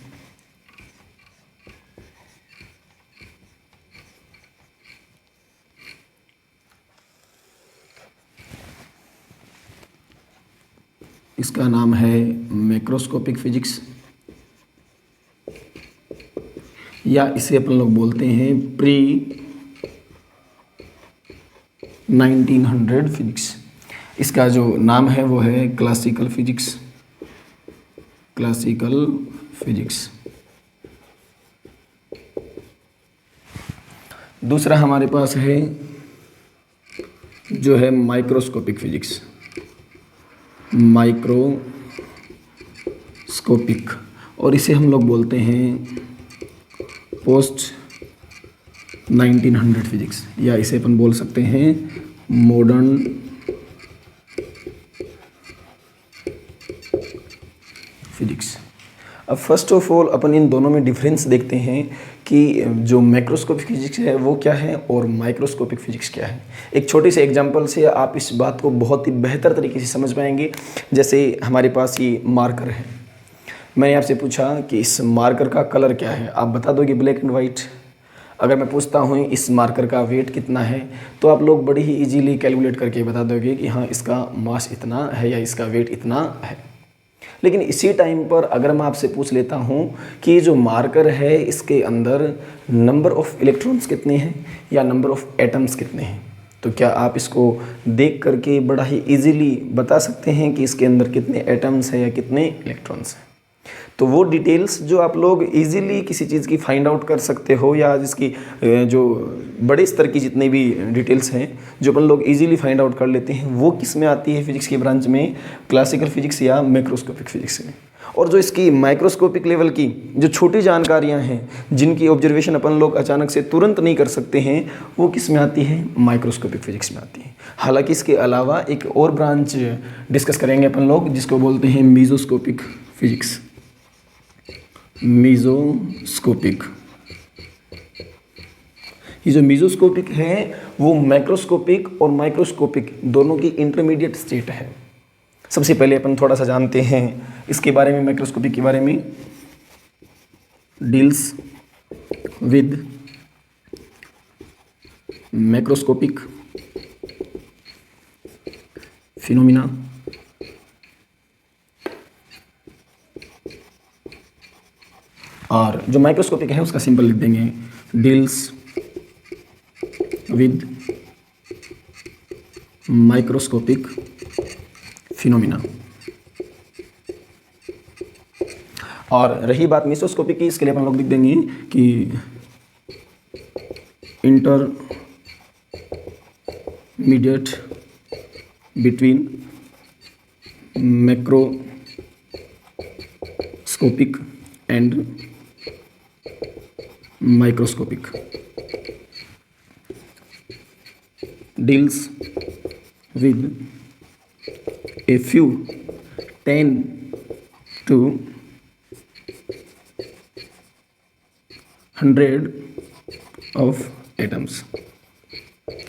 इसका नाम है मैक्रोस्कोपिक फिजिक्स, या इसे अपन लोग बोलते हैं प्री 1900 फिजिक्स। इसका जो नाम है वो है क्लासिकल फिजिक्स, क्लासिकल फिजिक्स। दूसरा हमारे पास है जो है माइक्रोस्कोपिक फिजिक्स, माइक्रोस्कोपिक, और इसे हम लोग बोलते हैं पोस्ट 1900 फिजिक्स, या इसे अपन बोल सकते हैं मॉडर्न फिजिक्स। अब फर्स्ट ऑफ ऑल अपन इन दोनों में डिफरेंस देखते हैं कि जो मैक्रोस्कोपिक फिजिक्स है वो क्या है और माइक्रोस्कोपिक फिजिक्स क्या है। एक छोटे से एग्जांपल से आप इस बात को बहुत ही बेहतर तरीके से समझ पाएंगे। जैसे हमारे पास ये मार्कर है, मैंने आपसे पूछा कि इस मार्कर का कलर क्या है, आप बता दोगे ब्लैक एंड वाइट। अगर मैं पूछता हूँ इस मार्कर का वेट कितना है, तो आप लोग बड़ी ही इजीली कैलकुलेट करके बता दोगे कि हाँ इसका मास इतना है या इसका वेट इतना है। लेकिन इसी टाइम पर अगर मैं आपसे पूछ लेता हूँ कि जो मार्कर है इसके अंदर नंबर ऑफ़ इलेक्ट्रॉन्स कितने हैं या नंबर ऑफ़ एटम्स कितने हैं, तो क्या आप इसको देख करके बड़ा ही इजीली बता सकते हैं कि इसके अंदर कितने एटम्स हैं या कितने इलेक्ट्रॉन्स हैं। तो वो डिटेल्स जो आप लोग इजीली किसी चीज़ की फाइंड आउट कर सकते हो, या जिसकी जो बड़े स्तर की जितनी भी डिटेल्स हैं जो अपन लोग इजीली फाइंड आउट कर लेते हैं, वो किस में आती है फिजिक्स की ब्रांच में, क्लासिकल फिजिक्स या मैक्रोस्कोपिक फिजिक्स में। और जो इसकी माइक्रोस्कोपिक लेवल की जो छोटी जानकारियां हैं जिनकी ऑब्जर्वेशन अपन लोग अचानक से तुरंत नहीं कर सकते हैं, वो किस में आती है, माइक्रोस्कोपिक फिजिक्स में आती है। हालांकि इसके अलावा एक और ब्रांच डिस्कस करेंगे अपन लोग जिसको बोलते हैं मीजोस्कोपिक फिजिक्स, मीजोस्कोपिक। ये जो मीजोस्कोपिक है वो मैक्रोस्कोपिक और माइक्रोस्कोपिक दोनों की इंटरमीडिएट स्टेट है। सबसे पहले अपन थोड़ा सा जानते हैं इसके बारे में, मैक्रोस्कोपिक के बारे में। डील्स विद मैक्रोस्कोपिक फिनोमिना और जो माइक्रोस्कोपिक है उसका सिंपल लिख देंगे डील्स विद माइक्रोस्कोपिक फिनोमिना। और रही बात मेसोस्कोपिक की, इसके लिए अपन लोग लिख देंगे कि intermediate between macroscopic and microscopic deals with a few 10 to 100 of atoms.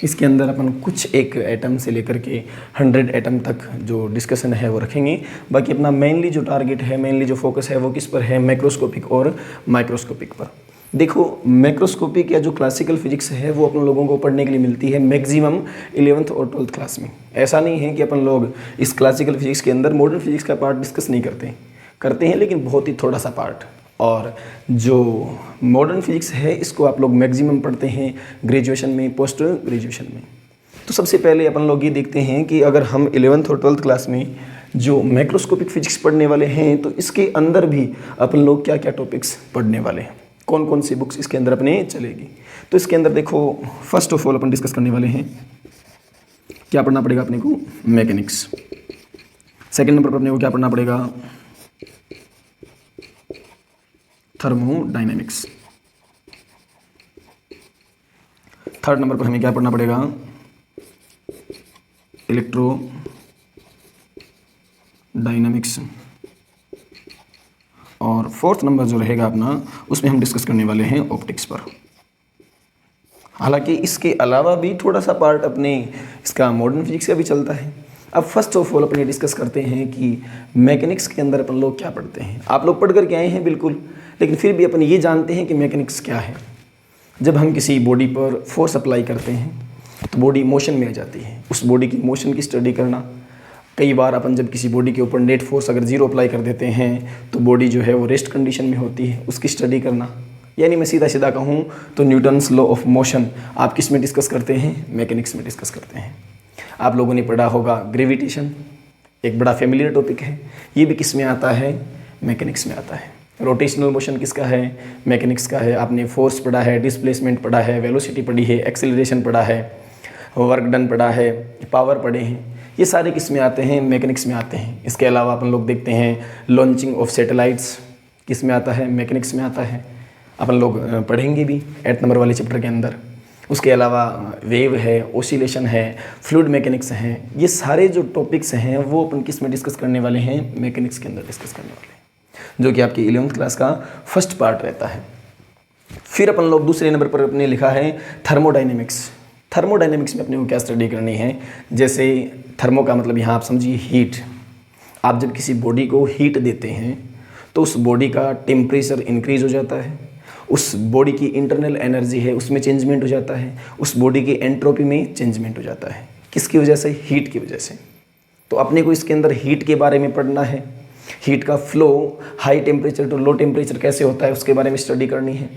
इसके अंदर अपन कुछ एक एटम से लेकर के 100 एटम तक जो डिस्कशन है वो रखेंगे। बाकी अपना मेनली जो टारगेट है, मेनली जो फोकस है वो किस पर है, मैक्रोस्कोपिक और माइक्रोस्कोपिक पर। देखो मैक्रोस्कोपिक या जो क्लासिकल फिजिक्स है वो अपन लोगों को पढ़ने के लिए मिलती है मैक्सिमम 11th और 12th क्लास में। ऐसा नहीं है कि अपन लोग इस क्लासिकल फिजिक्स के अंदर मॉडर्न फिजिक्स का पार्ट डिस्कस नहीं करते हैं लेकिन बहुत ही थोड़ा सा पार्ट। और जो मॉडर्न फिजिक्स है इसको आप लोग मैक्सिमम पढ़ते हैं ग्रेजुएशन में, पोस्ट ग्रेजुएशन में। तो सबसे पहले अपन लोग ये देखते हैं कि अगर हम 11th और 12th क्लास में जो मैक्रोस्कोपिक फिजिक्स पढ़ने वाले हैं तो इसके अंदर भी अपन लोग क्या क्या टॉपिक्स पढ़ने वाले हैं, कौन कौन सी बुक्स इसके अंदर अपने चलेगी। तो इसके अंदर देखो first of all upon discuss करने वाले हैं क्या पढ़ना पड़ेगा अपने को, मैकेनिक्स। सेकेंड नंबर पर अपने को क्या पढ़ना पड़ेगा, थर्मोडायनेमिक्स। थर्ड नंबर पर हमें क्या पढ़ना पड़ेगा, इलेक्ट्रोडायनेमिक्स। और फोर्थ नंबर जो रहेगा अपना उसमें हम डिस्कस करने वाले हैं ऑप्टिक्स पर। हालांकि इसके अलावा भी थोड़ा सा पार्ट अपने इसका मॉडर्न फिजिक्स का भी चलता है। अब फर्स्ट ऑफ ऑल अपने डिस्कस करते हैं कि मैकेनिक्स के अंदर अपन लोग क्या पढ़ते हैं। आप लोग पढ़ करके आए हैं बिल्कुल, लेकिन फिर भी अपन ये जानते हैं कि मैकेनिक्स क्या है। जब हम किसी बॉडी पर फोर्स अप्लाई करते हैं तो बॉडी मोशन में आ जाती है, उस बॉडी की मोशन की स्टडी करना। कई बार अपन जब किसी बॉडी के ऊपर नेट फोर्स अगर 0 अप्लाई कर देते हैं तो बॉडी जो है वो रेस्ट कंडीशन में होती है, उसकी स्टडी करना। यानी मैं सीधा सीधा कहूँ तो न्यूटन्स लॉ ऑफ मोशन आप किस में डिस्कस करते हैं, मैकेनिक्स में डिस्कस करते हैं। आप लोगों ने पढ़ा होगा ग्रेविटेशन, एक बड़ा फेमिलियर टॉपिक है, ये भी किस में आता है, मैकेनिक्स में आता है। रोटेशनल मोशन किसका है, मैकेनिक्स का है। आपने फोर्स पढ़ा है, डिस्प्लेसमेंट पढ़ा है, वेलोसिटी पढ़ी है, एक्सेलरेशन पढ़ा है, वर्क डन पढ़ा है, पावर पढ़े हैं, ये सारे किस में आते हैं, मैकेनिक्स में आते हैं। इसके अलावा अपन लोग देखते हैं लॉन्चिंग ऑफ सैटेलाइट्स किस में आता है, मैकेनिक्स में आता है। अपन लोग पढ़ेंगे भी 8 नंबर वाले चैप्टर के अंदर। उसके अलावा वेव है, ओसिलेशन है, फ्लूइड मैकेनिक्स हैं, ये सारे जो टॉपिक्स हैं वो अपन किस में डिस्कस करने वाले हैं, मैकेनिक्स के अंदर डिस्कस करने वाले हैं, जो कि आपकी 11th क्लास का फर्स्ट पार्ट रहता है। फिर अपन लोग दूसरे नंबर पर अपने लिखा है थर्मोडायनेमिक्स। थर्मोडायनेमिक्स में अपने को क्या स्टडी करनी है, जैसे थर्मो का मतलब यहाँ आप समझिए हीट। आप जब किसी बॉडी को हीट देते हैं तो उस बॉडी का टेम्परेचर इंक्रीज हो जाता है, उस बॉडी की इंटरनल एनर्जी है उसमें चेंजमेंट हो जाता है, उस बॉडी की एंट्रोपी में चेंजमेंट हो जाता है। किसकी वजह से, हीट की वजह से। तो अपने को इसके अंदर हीट के बारे में पढ़ना है, हीट का flow high temperature to low temperature कैसे होता है उसके बारे में स्टडी करनी है।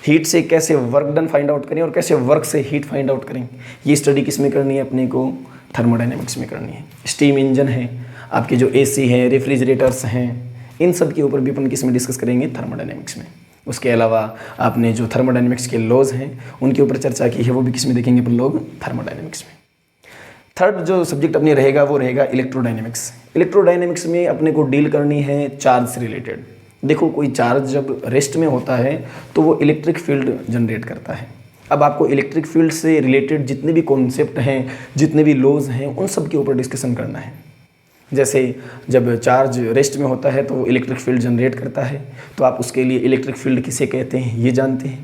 हीट से कैसे वर्क डन फाइंड आउट करें और कैसे वर्क से हीट फाइंड आउट करें, ये स्टडी किस में करनी है, अपने को थर्मोडायनेमिक्स में करनी है। स्टीम इंजन है, आपके जो एसी हैं, रेफ्रिजरेटर्स हैं, इन सब के ऊपर भी अपन किस में डिस्कस करेंगे, थर्मोडायनेमिक्स में। उसके अलावा आपने जो थर्मोडायनेमिक्स के लॉज हैं उनके ऊपर चर्चा की है, वो भी किस में देखेंगे अपन लोग, थर्मोडायनेमिक्स में। थर्ड जो सब्जेक्ट अपने रहेगा वो रहेगा इलेक्ट्रोडायनेमिक्स। इलेक्ट्रोडायनेमिक्स में अपने को डील करनी है चार्ज से रिलेटेड। देखो कोई चार्ज जब रेस्ट में होता है तो वो इलेक्ट्रिक फील्ड जनरेट करता है। अब आपको इलेक्ट्रिक फील्ड से रिलेटेड जितने भी कॉन्सेप्ट हैं, जितने भी लॉज हैं, उन सब के ऊपर डिस्कशन करना है। जैसे जब चार्ज रेस्ट में होता है तो वो इलेक्ट्रिक फील्ड जनरेट करता है, तो आप उसके लिए इलेक्ट्रिक फील्ड किसे कहते हैं ये जानते हैं।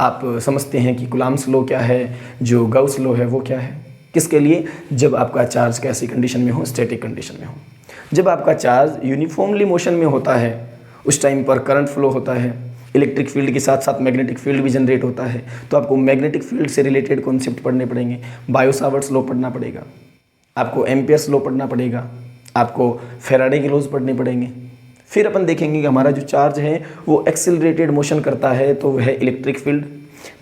आप समझते हैं कि कूलम्ब्स लॉ क्या है, जो गाउस लॉ है वो क्या है, किसके लिए, जब आपका चार्ज कैसी कंडीशन में हो, स्टैटिक कंडीशन में हो। जब आपका चार्ज यूनिफॉर्मली मोशन में होता है उस टाइम पर करंट फ्लो होता है, इलेक्ट्रिक फील्ड के साथ साथ मैग्नेटिक फील्ड भी जनरेट होता है, तो आपको मैग्नेटिक फील्ड से रिलेटेड कॉन्सेप्ट पढ़ने पड़ेंगे। बायो-सावर्ट्स लॉ पढ़ना पड़ेगा, आपको एम्पियर्स लॉ पढ़ना पड़ेगा, आपको फेराडे के लॉज पढ़ने पड़ेंगे। फिर अपन देखेंगे कि हमारा जो चार्ज है वो एक्सेलरेटेड मोशन करता है, तो वह इलेक्ट्रिक फील्ड,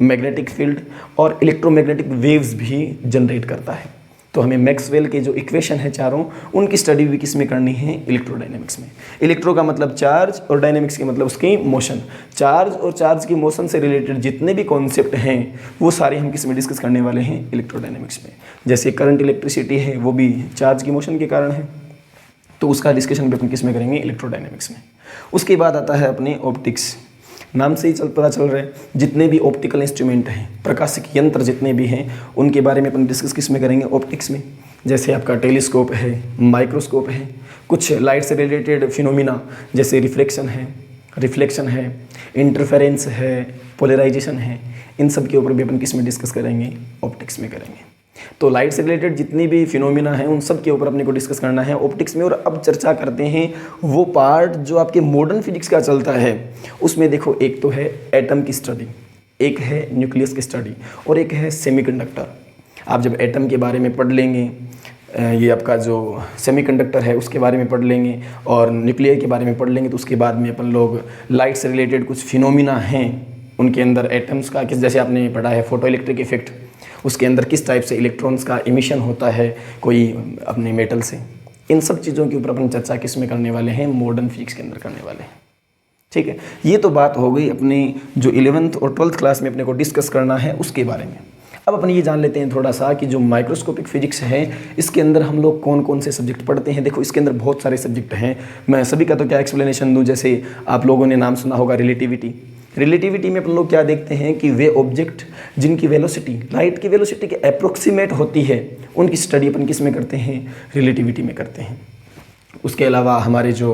मैग्नेटिक फील्ड और इलेक्ट्रोमैग्नेटिक वेव्स भी जनरेट करता है। तो हमें मैक्सवेल के जो इक्वेशन है चारों, उनकी स्टडी भी किस में करनी है, इलेक्ट्रोडायनेमिक्स में। इलेक्ट्रो का मतलब चार्ज और डायनेमिक्स के मतलब उसकी मोशन। चार्ज और चार्ज की मोशन से रिलेटेड जितने भी कॉन्सेप्ट हैं वो सारे हम किस में डिस्कस करने वाले हैं, इलेक्ट्रोडायनेमिक्स में। जैसे करंट इलेक्ट्रिसिटी है वो भी चार्ज की मोशन के कारण है, तो उसका डिस्कशन भी अपन किस में करेंगे, इलेक्ट्रोडायनेमिक्स में। उसके बाद आता है अपने ऑप्टिक्स। नाम से ही पता चल रहा है, जितने भी ऑप्टिकल इंस्ट्रूमेंट हैं, प्रकाशिक यंत्र जितने भी हैं, उनके बारे में अपन डिस्कस किस में करेंगे, ऑप्टिक्स में। जैसे आपका टेलीस्कोप है, माइक्रोस्कोप है, कुछ लाइट से रिलेटेड फिनोमिना जैसे रिफ्लेक्शन है, इंटरफेरेंस है, पोलराइजेशन है, इन सब के ऊपर भी अपन किस में डिस्कस करेंगे, ऑप्टिक्स में करेंगे। तो लाइट से रिलेटेड जितनी भी फिनोमिना हैं उन सब के ऊपर अपने को डिस्कस करना है ऑप्टिक्स में। और अब चर्चा करते हैं वो पार्ट जो आपके मॉडर्न फिजिक्स का चलता है। उसमें देखो, एक तो है एटम की स्टडी, एक है न्यूक्लियस की स्टडी, और एक है सेमीकंडक्टर। आप जब एटम के बारे में पढ़ लेंगे, ये आपका जो सेमीकंडक्टर है उसके बारे में पढ़ लेंगे, और न्यूक्लियर के बारे में पढ़ लेंगे, तो उसके बाद में अपन लोग लाइट से रिलेटेड कुछ फिनोमिना हैं उनके अंदर एटम्स का किस, जैसे आपने पढ़ा है फोटो इलेक्ट्रिक इफेक्ट, उसके अंदर किस टाइप से इलेक्ट्रॉन्स का इमिशन होता है कोई अपने मेटल से, इन सब चीज़ों के ऊपर अपन चर्चा किस में करने वाले हैं, मॉडर्न फिजिक्स के अंदर करने वाले हैं। ठीक है, ये तो बात हो गई अपने जो 11th और 12th क्लास में अपने को डिस्कस करना है उसके बारे में। अब अपन ये जान लेते हैं थोड़ा सा कि जो माइक्रोस्कोपिक फिजिक्स है इसके अंदर हम लोग कौन कौन से सब्जेक्ट पढ़ते हैं। देखो, इसके अंदर बहुत सारे सब्जेक्ट हैं, मैं सभी का तो क्या एक्सप्लेनेशन दूँ। जैसे आप लोगों ने नाम सुना होगा रिलेटिविटी में अपन लोग क्या देखते हैं कि वे ऑब्जेक्ट जिनकी वेलोसिटी लाइट की वेलोसिटी के अप्रोक्सीमेट होती है, उनकी स्टडी अपन किस में करते हैं, रिलेटिविटी में करते हैं। उसके अलावा हमारे जो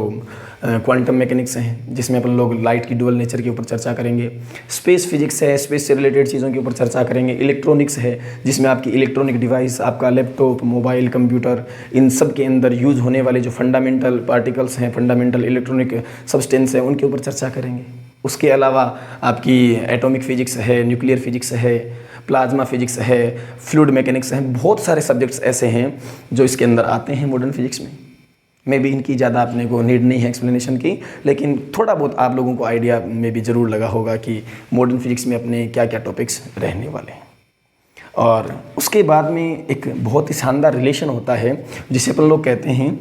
क्वांटम मैकेनिक्स हैं, जिसमें अपन लोग लाइट की डुअल नेचर के ऊपर चर्चा करेंगे। स्पेस फिजिक्स है, स्पेस से रिलेटेड चीज़ों के ऊपर चर्चा करेंगे। इलेक्ट्रॉनिक्स है, जिसमें आपकी इलेक्ट्रॉनिक डिवाइस, आपका लैपटॉप, मोबाइल, कंप्यूटर, इन सब के अंदर यूज़ होने वाले जो फंडामेंटल पार्टिकल्स हैं, फंडामेंटल इलेक्ट्रॉनिक सब्सटेंस है, उनके ऊपर चर्चा करेंगे। उसके अलावा आपकी एटॉमिक फिजिक्स है, न्यूक्लियर फिजिक्स है, प्लाज्मा फिजिक्स है, फ्लूइड मैकेनिक्स है, बहुत सारे सब्जेक्ट्स ऐसे हैं जो इसके अंदर आते हैं मॉडर्न फिजिक्स में। मे भी इनकी ज़्यादा अपने को नीड नहीं है एक्सप्लेनेशन की, लेकिन थोड़ा बहुत आप लोगों को आइडिया में भी ज़रूर लगा होगा कि मॉडर्न फिजिक्स में अपने क्या क्या टॉपिक्स रहने वाले हैं। और उसके बाद में एक बहुत ही शानदार रिलेशन होता है जिसे अपन लोग कहते हैं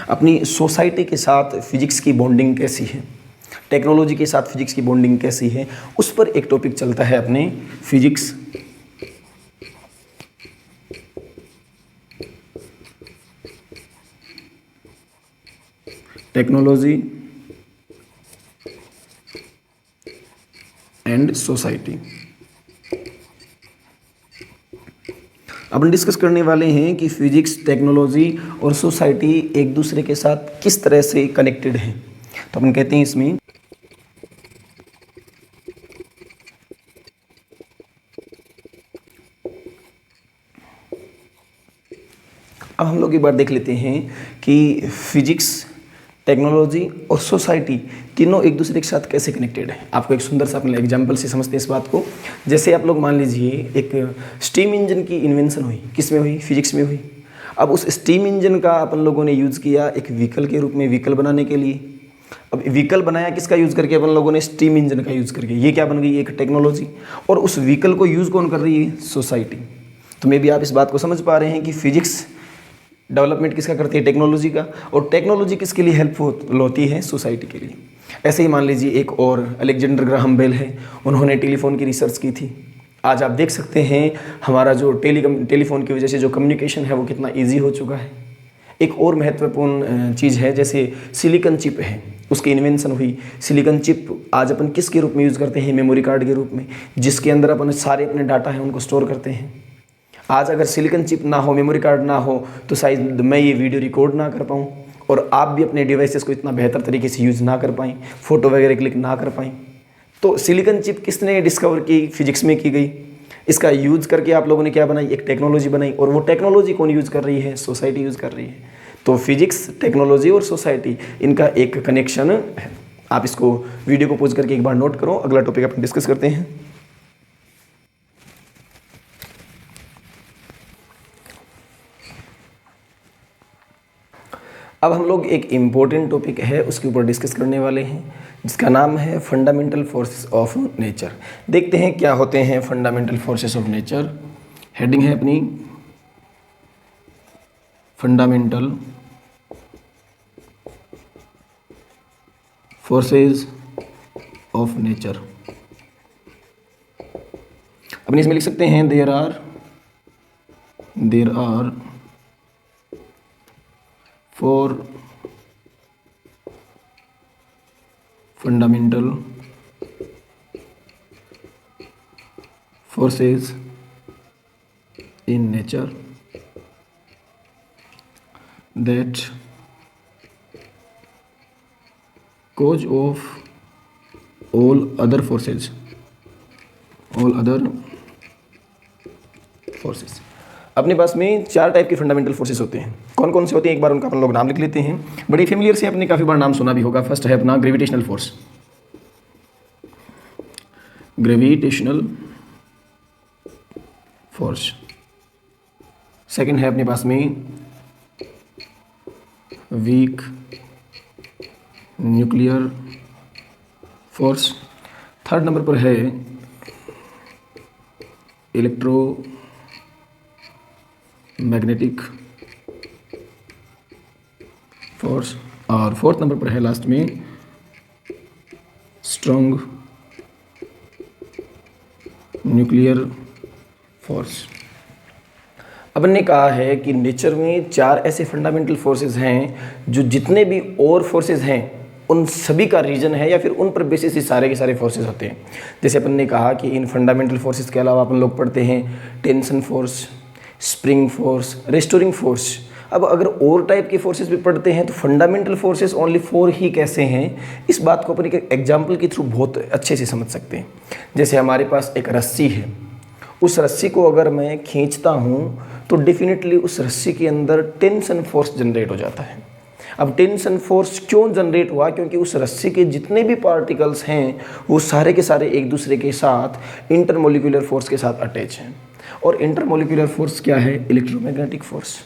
अपनी सोसाइटी के साथ फिजिक्स की बॉन्डिंग कैसी है, टेक्नोलॉजी के साथ फिजिक्स की बॉन्डिंग कैसी है, उस पर एक टॉपिक चलता है अपने physics technology and society. Upon discuss करने वाले हैं कि फिजिक्स, टेक्नोलॉजी और सोसाइटी एक दूसरे के साथ किस तरह से कनेक्टेड हैं। तो अपन कहते हैं इसमें अब हम लोग एक बार देख लेते हैं कि फिजिक्स, टेक्नोलॉजी और सोसाइटी तीनों एक दूसरे के साथ कैसे कनेक्टेड है। आपको एक सुंदर सा अपने एग्जाम्पल से समझते हैं इस बात को। जैसे आप लोग मान लीजिए एक स्टीम इंजन की इन्वेंशन हुई, किस में हुई, फिजिक्स में हुई। अब उस स्टीम इंजन का अपन लोगों ने यूज़ किया एक व्हीकल के रूप में, व्हीकल बनाने के लिए। अब व्हीकल बनाया किसका यूज़ करके, अपन लोगों ने स्टीम इंजन का यूज़ करके। ये क्या बन गई, एक टेक्नोलॉजी। और उस व्हीकल को यूज़ कौन कर रही है, सोसाइटी। तो मे भी आप इस बात को समझ पा रहे हैं कि फिजिक्स डेवलपमेंट किसका करती है, टेक्नोलॉजी का, और टेक्नोलॉजी किसके लिए हेल्पफुल होती है, सोसाइटी के लिए। ऐसे ही मान लीजिए एक और अलेक्जेंडर ग्राहम बेल है, उन्होंने टेलीफोन की रिसर्च की थी। आज आप देख सकते हैं हमारा जो टेलीफोन की वजह से जो कम्युनिकेशन है वो कितना ईजी हो चुका है। एक और महत्वपूर्ण चीज़ है जैसे सिलिकॉन चिप है, उसकी इन्वेंशन हुई। सिलिकॉन चिप आज अपन किसके रूप में यूज़ करते हैं, मेमोरी कार्ड के रूप में, जिसके अंदर अपन सारे अपने डाटा हैं उनको स्टोर करते हैं। आज अगर सिलिकॉन चिप ना हो, मेमोरी कार्ड ना हो, तो शायद मैं ये वीडियो रिकॉर्ड ना कर पाऊँ और आप भी अपने डिवाइसेस को इतना बेहतर तरीके से यूज़ ना कर पाएँ, फ़ोटो वगैरह क्लिक ना कर पाएँ। तो सिलिकॉन चिप किसने डिस्कवर की, फिजिक्स में की गई। इसका यूज़ करके आप लोगों ने क्या बनाई, एक टेक्नोलॉजी बनाई। और वो टेक्नोलॉजी कौन यूज़ कर रही है, सोसाइटी यूज़ कर रही है। तो फिजिक्स, टेक्नोलॉजी और सोसाइटी, इनका एक कनेक्शन है। आप इसको वीडियो को पॉज करके एक बार नोट करो। अगला टॉपिक अपन डिस्कस करते हैं। अब हम लोग एक इम्पोर्टेंट टॉपिक है उसके ऊपर डिस्कस करने वाले हैं, जिसका नाम है फंडामेंटल फोर्सेस ऑफ नेचर। देखते हैं क्या होते हैं fundamental forces of nature. Heading है अपनी फंडामेंटल फोर्सेस ऑफ नेचर। अपनी इसमें लिख सकते हैं there are four fundamental forces in nature that cause of all other forces अपने पास में 4 टाइप के फंडामेंटल फोर्सेस होते हैं। कौन कौन से होते हैं एक बार उनका अपन लोग नाम लिख लेते हैं। बड़ी फेमिलियर से आपने काफ़ी बार नाम सुना भी होगा। फर्स्ट है अपना ग्रेविटेशनल फोर्स, सेकंड है अपने पास में weak nuclear force, third number पर है इलेक्ट्रोमैग्नेटिक फोर्स, और फोर्थ नंबर पर है लास्ट में स्ट्रॉन्ग न्यूक्लियर फोर्स। अपन ने कहा है कि नेचर में 4 ऐसे फंडामेंटल फोर्सेस हैं जो जितने भी और फोर्सेस हैं उन सभी का रीजन है, या फिर उन पर बेसिस ही सारे के सारे फोर्सेस होते हैं। जैसे अपन ने कहा कि इन फंडामेंटल फोर्सेस के अलावा अपन लोग पढ़ते हैं tension force, spring force, restoring force. अब अगर और टाइप के फोर्सेस भी पढ़ते हैं तो फंडामेंटल फोर्सेस ओनली 4 ही कैसे हैं, इस बात को अपन एक एग्जाम्पल के थ्रू बहुत अच्छे से समझ सकते हैं। जैसे हमारे पास एक रस्सी है, उस रस्सी को अगर मैं खींचता हूँ तो डेफिनेटली उस रस्सी के अंदर टेंशन फोर्स जनरेट हो जाता है। अब टेंशन फोर्स क्यों जनरेट हुआ? क्योंकि उस रस्सी के जितने भी पार्टिकल्स हैं वो सारे के सारे एक दूसरे के साथ इंटरमोलिकुलर फोर्स के साथ अटैच हैं। और इंटरमोलिकुलर फोर्स क्या है? Electromagnetic force.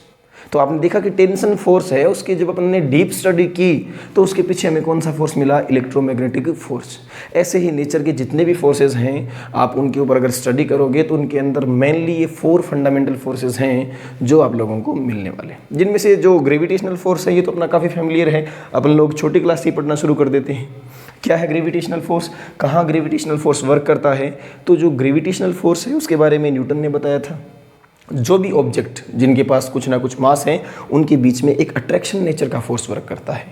तो आपने देखा कि टेंशन फोर्स है, उसकी जब अपन ने डीप स्टडी की तो उसके पीछे हमें कौन सा फोर्स मिला? Electromagnetic force. ऐसे ही नेचर के जितने भी फोर्सेस हैं आप उनके ऊपर अगर स्टडी करोगे तो उनके अंदर मेनली ये 4 फंडामेंटल फोर्सेस हैं जो आप लोगों को मिलने वाले, जिनमें से जो ग्रेविटेशनल फोर्स है ये तो अपना काफ़ी फैमिलियर है, अपन लोग छोटी क्लास से पढ़ना शुरू कर देते हैं। क्या है ग्रेविटेशनल फोर्स? कहाँ ग्रेविटेशनल फोर्स वर्क करता है? तो जो ग्रेविटेशनल फोर्स है उसके बारे में न्यूटन ने बताया था। जो भी ऑब्जेक्ट जिनके पास कुछ ना कुछ मास है उनके बीच में एक अट्रैक्शन नेचर का फोर्स वर्क करता है,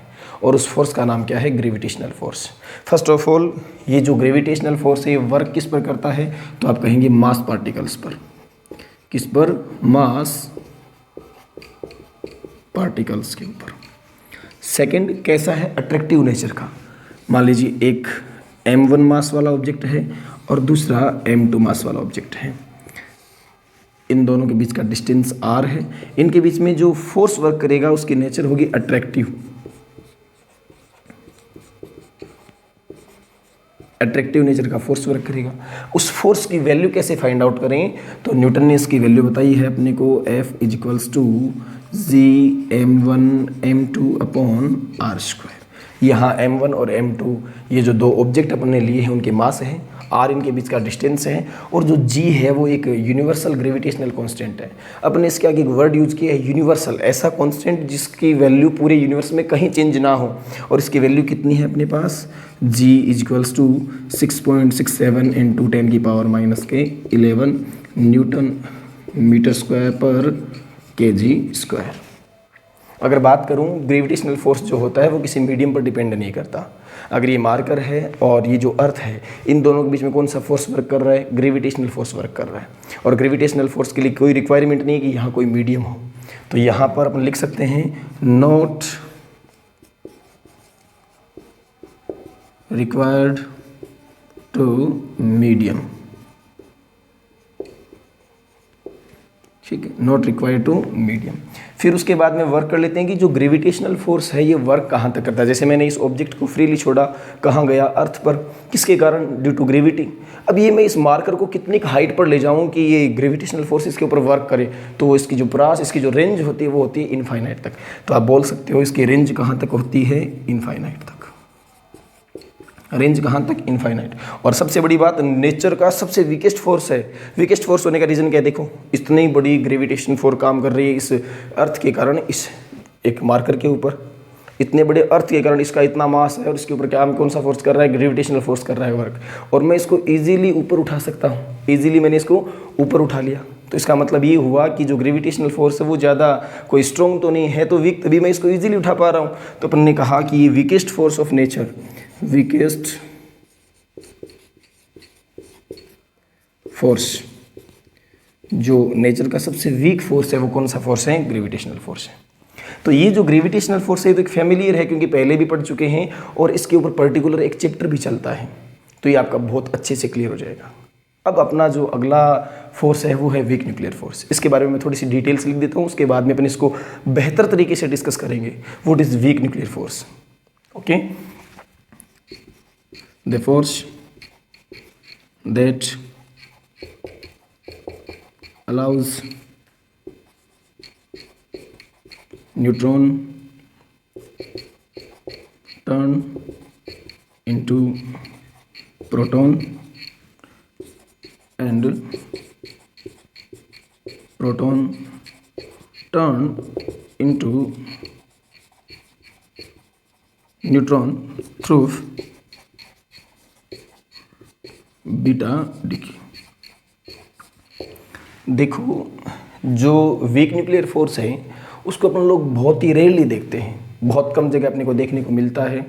और उस फोर्स का नाम क्या है? Gravitational force. First of all ये जो ग्रेविटेशनल फोर्स है ये वर्क किस पर करता है? तो आप कहेंगे मास पार्टिकल्स पर। किस पर? मास पार्टिकल्स के ऊपर। सेकंड कैसा है? अट्रैक्टिव नेचर का। मान लीजिए एक m1 मास वाला ऑब्जेक्ट है और दूसरा m2 मास वाला ऑब्जेक्ट है, इन दोनों के बीच का डिस्टेंस r है, इनके बीच में जो फोर्स वर्क करेगा उसकी नेचर होगी अट्रैक्टिव। अट्रैक्टिव नेचर का फोर्स वर्क करेगा। उस फोर्स की वैल्यू कैसे फाइंड आउट करें? तो न्यूटन ने इसकी वैल्यू बताई है अपने को, F = Gm1m2/r²। यहाँ m1 और m2 ये जो 2 ऑब्जेक्ट अपन ने लिए हैं उनके मास हैं, r इनके बीच का डिस्टेंस है, और जो g है वो एक यूनिवर्सल ग्रेविटेशनल कांस्टेंट है। अपन इसके आगे एक वर्ड यूज किया है यूनिवर्सल, ऐसा कांस्टेंट जिसकी वैल्यू पूरे यूनिवर्स में कहीं चेंज ना हो। और इसकी वैल्यू कितनी है अपने पास? g = 6.67 × 10⁻⁻11 न्यूटन मीटर स्क्वायर पर kg²। अगर बात करूं ग्रेविटेशनल फोर्स जो होता है वो किसी मीडियम पर डिपेंड नहीं करता। अगर ये मार्कर है और ये जो अर्थ है, इन दोनों के बीच में कौन सा फोर्स वर्क कर रहा है? ग्रेविटेशनल फोर्स वर्क कर रहा है। और ग्रेविटेशनल फोर्स के लिए कोई रिक्वायरमेंट नहीं है कि यहाँ कोई मीडियम हो। तो यहाँ पर अपन लिख सकते हैं नॉट रिक्वायर्ड टू मीडियम। ठीक है, नॉट रिक्वायर्ड टू मीडियम। फिर उसके बाद में वर्क कर लेते हैं कि जो ग्रेविटेशनल फोर्स है ये वर्क कहाँ तक करता है। जैसे मैंने इस ऑब्जेक्ट को फ्रीली छोड़ा, कहाँ गया? अर्थ पर। किसके कारण? Due to gravity. अब ये मैं इस मार्कर को कितनी हाइट पर ले जाऊँ कि ये ग्रेविटेशनल फोर्स इसके ऊपर वर्क करे, तो इसकी जो प्रास, इसकी जो रेंज होती है वो होती है इनफाइनाइट तक। तो आप बोल सकते हो इसकी रेंज कहाँ तक होती है? इनफाइनाइट तक। रेंज कहाँ तक? इनफाइनाइट। और सबसे बड़ी बात, नेचर का सबसे वीकेस्ट फोर्स है। वीकेस्ट फोर्स होने का रीज़न क्या है? देखो, इतनी बड़ी ग्रेविटेशन फोर्स काम कर रही है इस अर्थ के कारण, इस एक मार्कर के ऊपर इतने बड़े अर्थ के कारण इसका इतना मास है, और इसके ऊपर क्या कौन सा फोर्स कर रहा है? ग्रेविटेशनल फोर्स कर रहा है वर्क। और मैं इसको ईजिली ऊपर उठा सकता हूँ। ईजिली मैंने इसको ऊपर उठा लिया, तो इसका मतलब ये हुआ कि जो ग्रेविटेशनल फोर्स है वो ज़्यादा कोई स्ट्रॉन्ग तो नहीं है, तो वीक, तभी मैं इसको ईजिली उठा पा रहा हूँ। तो अपन ने कहा कि ये weakest force of nature weakest force, जो नेचर का सबसे वीक फोर्स है वो कौन सा फोर्स है? ग्रेविटेशनल फोर्स है। तो ये जो ग्रेविटेशनल फोर्स है तो एक फेमिलियर है क्योंकि पहले भी पढ़ चुके हैं और इसके ऊपर पर्टिकुलर एक चैप्टर भी चलता है, तो ये आपका बहुत अच्छे से क्लियर हो जाएगा। अब अपना जो अगला फोर्स है वो है वीक न्यूक्लियर फोर्स। इसके बारे में मैं थोड़ी सी डिटेल्स लिख देता हूँ, उसके बाद में अपन इसको बेहतर तरीके से डिस्कस करेंगे। What is weak nuclear force? Okay, the force that allows neutron turn into proton and proton turn into neutron through beta decay. देखो, जो वीक न्यूक्लियर फोर्स है उसको अपन लोग बहुत ही रेयरली देखते हैं, बहुत कम जगह अपने को देखने को मिलता है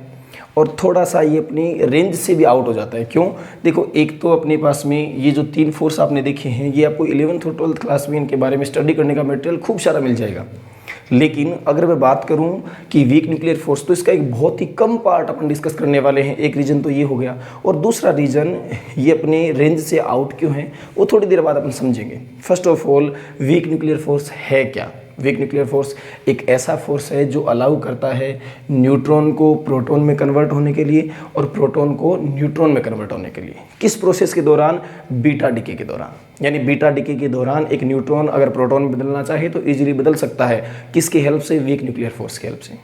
और थोड़ा सा ये अपनी रेंज से भी आउट हो जाता है। क्यों? देखो, एक तो अपने पास में ये जो 3 फोर्स आपने देखे हैं ये आपको 11th और 12th क्लास में इनके बारे में स्टडी करने का मटेरियल खूब सारा मिल जाएगा। लेकिन अगर मैं बात करूं कि वीक न्यूक्लियर फोर्स, तो इसका एक बहुत ही कम पार्ट अपन डिस्कस करने वाले हैं। एक रीज़न तो ये हो गया और दूसरा रीज़न ये अपने रेंज से आउट क्यों है वो थोड़ी देर बाद अपन समझेंगे। First of all, weak nuclear force है क्या? वीक न्यूक्लियर फोर्स एक ऐसा फोर्स है जो अलाउ करता है न्यूट्रॉन को प्रोटॉन में कन्वर्ट होने के लिए और प्रोटॉन को न्यूट्रॉन में कन्वर्ट होने के लिए। किस प्रोसेस के दौरान? बीटा डिके के दौरान। यानी बीटा डिके के दौरान एक न्यूट्रॉन अगर प्रोटॉन में बदलना चाहे तो इजीली बदल सकता है। किसकी हेल्प से? वीक न्यूक्लियर फोर्स की हेल्प से।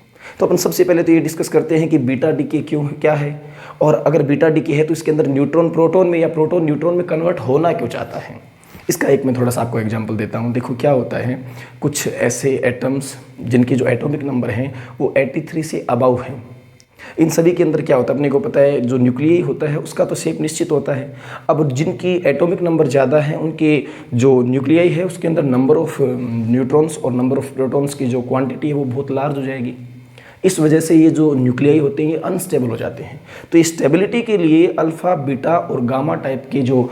तो अपन सबसे पहले तो ये डिस्कस करते हैं कि बीटा डिके क्यों क्या है, और अगर बीटा डिके है तो इसके अंदर न्यूट्रॉन प्रोटॉन में या प्रोटॉन न्यूट्रॉन में कन्वर्ट होना क्यों चाहता है। इसका एक मैं थोड़ा सा आपको एग्जांपल देता हूँ। देखो क्या होता है, कुछ ऐसे एटम्स जिनके जो एटॉमिक नंबर हैं वो 83 से अबव हैं। इन सभी के अंदर क्या होता है अपने को पता है, जो न्यूक्लियई होता है उसका तो शेप निश्चित होता है। अब जिनकी एटॉमिक नंबर ज़्यादा है उनके जो न्यूक्लियई है उसके अंदर नंबर ऑफ न्यूट्रॉन्स और नंबर ऑफ प्रोटॉन्स की जो क्वांटिटी है वो बहुत लार्ज हो जाएगी। इस वजह से ये जो न्यूक्लियई होते हैं ये अनस्टेबल हो जाते हैं। तो ये स्टेबिलिटी के लिए अल्फ़ा, बीटा और गामा टाइप के जो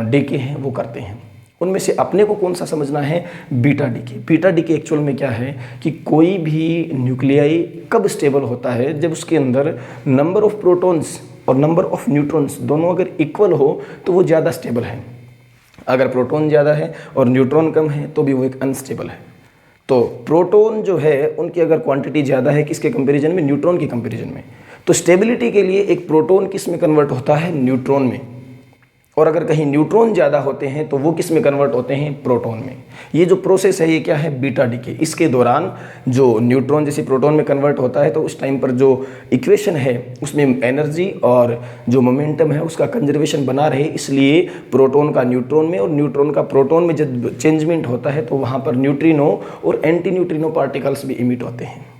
डीके हैं वो करते हैं। उनमें से अपने को कौन सा समझना है? Beta decay. Beta decay actual में क्या है कि कोई भी न्यूक्लियई कब स्टेबल होता है? जब उसके अंदर नंबर ऑफ प्रोटॉन्स और नंबर ऑफ न्यूट्रॉन्स दोनों अगर इक्वल हो तो वो ज़्यादा स्टेबल है। अगर प्रोटॉन ज़्यादा है और न्यूट्रॉन कम है तो भी वो एक अनस्टेबल है। तो प्रोटॉन जो है उनकी अगर क्वांटिटी ज़्यादा है किसके कंपैरिजन में? न्यूट्रॉन के कंपैरिजन में। तो स्टेबिलिटी के लिए एक प्रोटॉन किस में कन्वर्ट होता है? न्यूट्रॉन में। और अगर कहीं न्यूट्रॉन ज़्यादा होते हैं तो वो किस में कन्वर्ट होते हैं? प्रोटॉन में। ये जो प्रोसेस है ये क्या है? Beta decay. इसके दौरान जो न्यूट्रॉन जैसे प्रोटॉन में कन्वर्ट होता है तो उस टाइम पर जो इक्वेशन है उसमें एनर्जी और जो मोमेंटम है उसका कंजर्वेशन बना रहे, इसलिए प्रोटॉन का न्यूट्रॉन में और न्यूट्रॉन का प्रोटॉन में जब चेंजमेंट होता है तो वहाँ पर न्यूट्रिनो और एंटी न्यूट्रिनो पार्टिकल्स भी इमिट होते हैं।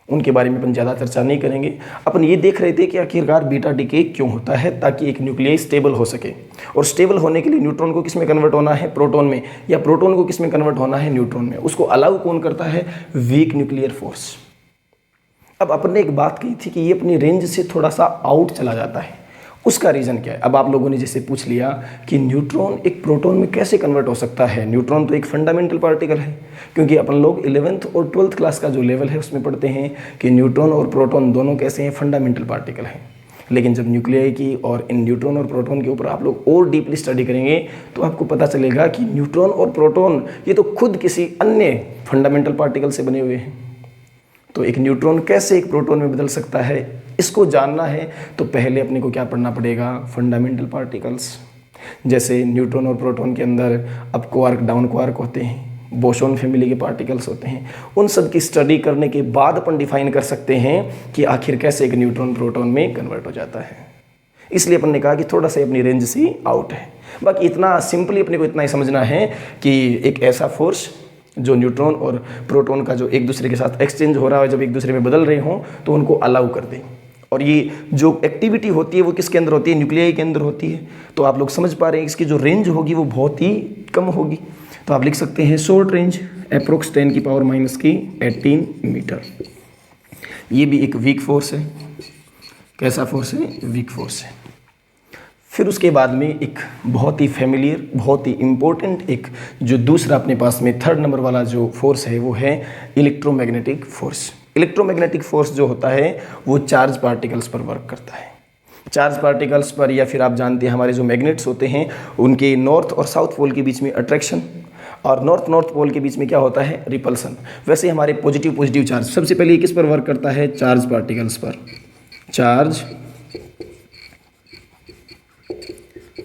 उनके बारे में अपन ज़्यादा चर्चा नहीं करेंगे। अपन ये देख रहे थे कि आखिरकार बीटा डीके क्यों होता है, ताकि एक न्यूक्लियई स्टेबल हो सके। और स्टेबल होने के लिए न्यूट्रॉन को किस में कन्वर्ट होना है? प्रोटॉन में। या प्रोटॉन को किस में कन्वर्ट होना है? न्यूट्रॉन में। उसको अलाउ कौन करता है? Weak nuclear force. अब अपन ने एक बात कही थी कि ये अपनी रेंज से थोड़ा सा आउट चला जाता है। उसका रीज़न क्या है? अब आप लोगों ने जैसे पूछ लिया कि न्यूट्रॉन एक प्रोटॉन में कैसे कन्वर्ट हो सकता है। न्यूट्रॉन तो एक फंडामेंटल पार्टिकल है, क्योंकि अपन लोग 11th और 12th क्लास का जो लेवल है उसमें पढ़ते हैं कि न्यूट्रॉन और प्रोटॉन दोनों कैसे हैं? फंडामेंटल पार्टिकल हैं। लेकिन जब न्यूक्लियई की और इन न्यूट्रॉन और प्रोटॉन के ऊपर आप लोग और डीपली स्टडी करेंगे तो आपको पता चलेगा कि न्यूट्रॉन और प्रोटॉन ये तो खुद किसी अन्य फंडामेंटल पार्टिकल से बने हुए हैं। तो एक न्यूट्रॉन कैसे एक प्रोटॉन में बदल सकता है, इसको जानना है तो पहले अपने को क्या पढ़ना पड़ेगा? Fundamental particles. जैसे न्यूट्रॉन और प्रोटॉन के अंदर अप क्वार्क, डाउन क्वार्क होते हैं, बोसॉन फैमिली के पार्टिकल्स होते हैं। उन सब की स्टडी करने के बाद अपन डिफाइन कर सकते हैं कि आखिर कैसे एक न्यूट्रॉन प्रोटॉन में कन्वर्ट हो जाता है। इसलिए अपन ने कहा कि थोड़ा सा अपनी रेंज से आउट है। बाकी इतना सिंपली अपने को इतना ही समझना है कि एक ऐसा फोर्स जो न्यूट्रॉन और प्रोटॉन का जो एक दूसरे के साथ एक्सचेंज हो रहा है, जब एक दूसरे में बदल रहे हों तो उनको अलाउ कर दें। और ये जो एक्टिविटी होती है वो किसके अंदर होती है? न्यूक्लियई के अंदर होती है। तो आप लोग समझ पा रहे हैं इसकी जो रेंज होगी वो बहुत ही कम होगी। तो आप लिख सकते हैं शॉर्ट रेंज अप्रोक्स 10⁻⁻18 मीटर। ये भी एक वीक फोर्स है। कैसा फोर्स है? वीक फोर्स है। फिर उसके बाद में एक बहुत ही फेमिलियर, बहुत ही इम्पोर्टेंट एक जो दूसरा अपने पास में थर्ड नंबर वाला जो फोर्स है वो है इलेक्ट्रोमैग्नेटिक फोर्स। इलेक्ट्रोमैग्नेटिक फोर्स जो होता है वो चार्ज पार्टिकल्स पर वर्क करता है। चार्ज पार्टिकल्स पर, या फिर आप जानते हैं हमारे जो मैग्नेट्स होते हैं उनके नॉर्थ और साउथ पोल के बीच में अट्रैक्शन और नॉर्थ पोल के बीच में क्या होता है? रिपल्सन। वैसे हमारे पॉजिटिव चार्ज सबसे पहले किस पर वर्क करता है? चार्ज पार्टिकल्स पर। चार्ज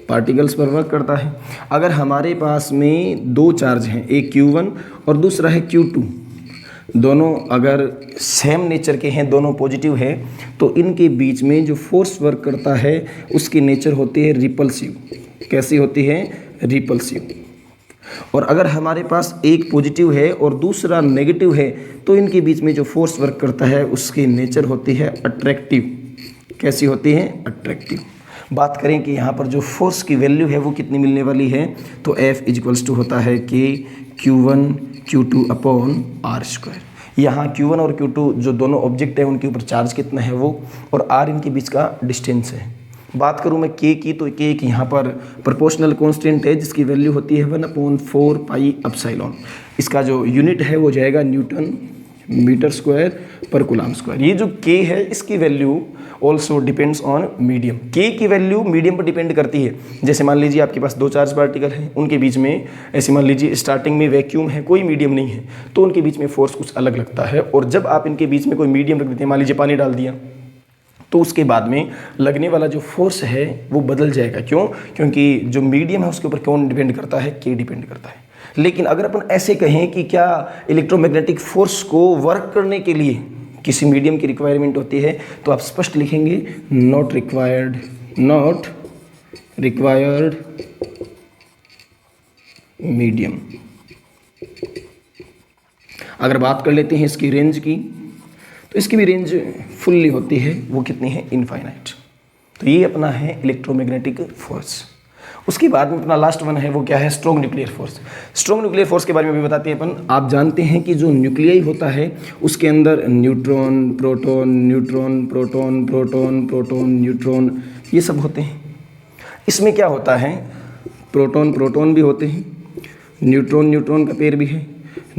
पार्टिकल्स पर वर्क करता है। अगर हमारे पास में दो चार्ज हैं, एक Q1 और दूसरा है Q2, दोनों अगर सेम नेचर के हैं, दोनों पॉजिटिव है, तो इनके बीच में जो फोर्स वर्क करता है उसकी नेचर होती है रिपल्सिव। कैसी होती है? रिपल्सिव। और अगर हमारे पास एक पॉजिटिव है और दूसरा नेगेटिव है तो इनके बीच में जो फोर्स वर्क करता है उसकी नेचर होती है अट्रैक्टिव। कैसी होती है? अट्रैक्टिव। बात करें कि यहाँ पर जो फोर्स की वैल्यू है वो कितनी मिलने वाली है, तो F इक्वल्स टू होता है कि Q1 Q2 upon R square. यहाँ Q1 और Q2 जो दोनों ऑब्जेक्ट हैं उनके ऊपर चार्ज कितना है वो, और R इनके बीच का डिस्टेंस है। बात करूँ मैं K की, तो K एक यहाँ पर प्रोपोर्शनल कांस्टेंट है जिसकी वैल्यू होती है 1/4 पाई एप्सिलॉन। इसका जो यूनिट है वो जाएगा न्यूटन मीटर स्क्वायर पर कूलम स्क्वायर। ये जो K है इसकी value also depends on medium. K की वैल्यू मीडियम पर डिपेंड करती है। जैसे मान लीजिए आपके पास दो चार्ज पार्टिकल हैं, उनके बीच में ऐसे मान लीजिए स्टार्टिंग में वैक्यूम है, कोई मीडियम नहीं है, तो उनके बीच में फोर्स कुछ अलग लगता है। और जब आप इनके बीच में कोई मीडियम रख देते हैं, मान लीजिए पानी डाल दिया, तो उसके बाद में लगने वाला जो फोर्स है वो बदल जाएगा। क्यों? क्योंकि जो मीडियम है उसके ऊपर कौन डिपेंड करता है? K डिपेंड करता है। लेकिन अगर अपन ऐसे कहें कि क्या इलेक्ट्रोमैग्नेटिक फोर्स को वर्क करने के लिए किसी मीडियम की रिक्वायरमेंट होती है, तो आप स्पष्ट लिखेंगे नॉट रिक्वायर्ड मीडियम। अगर बात कर लेते हैं इसकी रेंज की, तो इसकी भी रेंज फुल्ली होती है, वो कितनी है? इनफाइनाइट। तो ये अपना है इलेक्ट्रोमैग्नेटिक फोर्स। उसके बाद में अपना लास्ट वन है वो क्या है? Strong nuclear force. Strong nuclear force के बारे में भी बताते हैं अपन। आप जानते हैं कि जो न्यूक्लियाई होता है उसके अंदर neutron, proton, neutron, proton, proton, proton, neutron, ये सब होते हैं। इसमें क्या होता है? प्रोटॉन भी होते हैं, न्यूट्रॉन का पेयर भी है,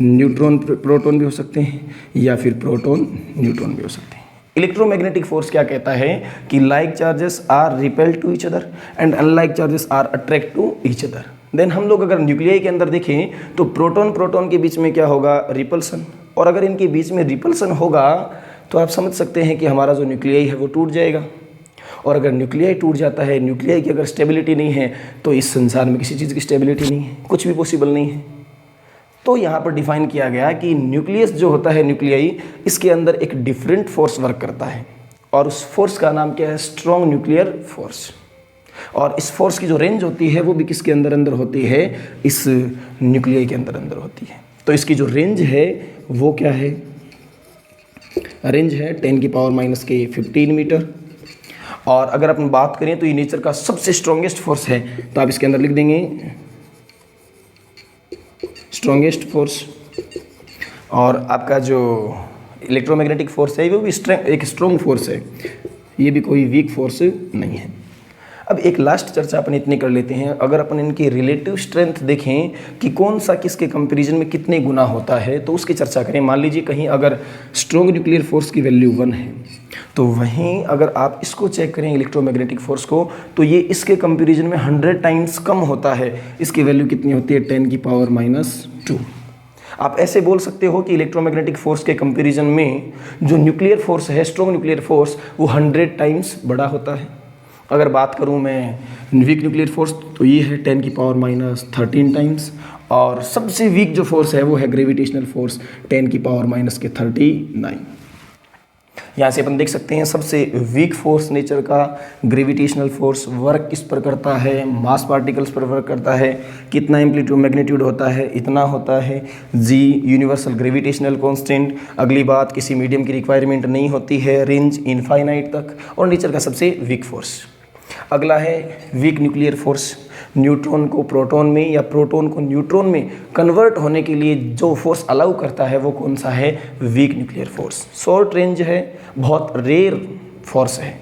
न्यूट्रॉन प्रोटॉन भी हो सकते हैं, या फिर प्रोटॉन न्यूट्रॉन भी हो सकते हैं। इलेक्ट्रोमैग्नेटिक फोर्स क्या कहता है कि like charges are repelled to each other and unlike charges are attract to each other. Then हम लोग अगर न्यूक्लियाई के अंदर देखें तो प्रोटॉन के बीच में क्या होगा? रिपल्सन। और अगर इनके बीच में रिपल्सन होगा तो आप समझ सकते हैं कि हमारा जो न्यूक्लियाई है वो टूट जाएगा। और अगर न्यूक्लियाई टूट जाता है, न्यूक्लियाई की अगर स्टेबिलिटी नहीं है, तो इस संसार में किसी चीज़ की स्टेबिलिटी नहीं है, कुछ भी पॉसिबल नहीं है। तो यहाँ पर डिफाइन किया गया कि न्यूक्लियस जो होता है न्यूक्लियाई, इसके अंदर एक डिफरेंट फोर्स वर्क करता है और उस फोर्स का नाम क्या है? Strong nuclear force. और इस फोर्स की जो रेंज होती है वो भी किसके अंदर होती है? इस न्यूक्लियाई के अंदर होती है। तो इसकी जो रेंज है वो क्या है? रेंज है 10⁻⁻15 मीटर। और अगर अपन बात करें तो ये नेचर का सबसे स्ट्रॉन्गेस्ट फोर्स है, तो आप इसके अंदर लिख देंगे स्ट्रॉन्गेस्ट फोर्स। और आपका जो इलेक्ट्रोमैग्नेटिक फोर्स है वो भी एक स्ट्रॉन्ग फोर्स है, ये भी कोई वीक फोर्स नहीं है। अब एक लास्ट चर्चा अपन इतनी कर लेते हैं। अगर अपन इनकी रिलेटिव स्ट्रेंथ देखें कि कौन सा किसके कंपैरिजन में कितने गुना होता है, तो उसकी चर्चा करें। मान लीजिए कहीं अगर स्ट्रॉन्ग न्यूक्लियर फोर्स की वैल्यू 1 है, तो वहीं अगर आप इसको चेक करें इलेक्ट्रोमैग्नेटिक फोर्स को, तो ये इसके कंपैरिजन में 100 टाइम्स कम होता है। इसकी वैल्यू कितनी होती है? 10⁻²। आप ऐसे बोल सकते हो कि इलेक्ट्रोमैग्नेटिक फोर्स के कंपैरिजन में जो न्यूक्लियर फोर्स है, स्ट्रॉन्ग न्यूक्लियर फोर्स, वो 100 टाइम्स बड़ा होता है। अगर बात करूं मैं वीक न्यूक्लियर फोर्स, तो ये है 10⁻13 टाइम्स। और सबसे वीक जो फोर्स है वो है ग्रेविटेशनल फोर्स, 10⁻39। यहाँ से अपन देख सकते हैं सबसे वीक फोर्स नेचर का ग्रेविटेशनल फोर्स वर्क किस पर करता है? मास पार्टिकल्स पर वर्क करता है। कितना एम्पलीट्यूड मैग्नीट्यूड होता है? इतना होता है। जी यूनिवर्सल ग्रेविटेशनल कांस्टेंट। अगली बात, किसी मीडियम की रिक्वायरमेंट नहीं होती है, रेंज इनफाइनाइट तक। और नेचर का सबसे वीक फोर्स। अगला है वीक न्यूक्लियर फोर्स। न्यूट्रॉन को प्रोटॉन में या प्रोटॉन को न्यूट्रॉन में कन्वर्ट होने के लिए जो फोर्स अलाउ करता है वो कौन सा है? Weak nuclear force. Short range है, बहुत रेयर फोर्स है,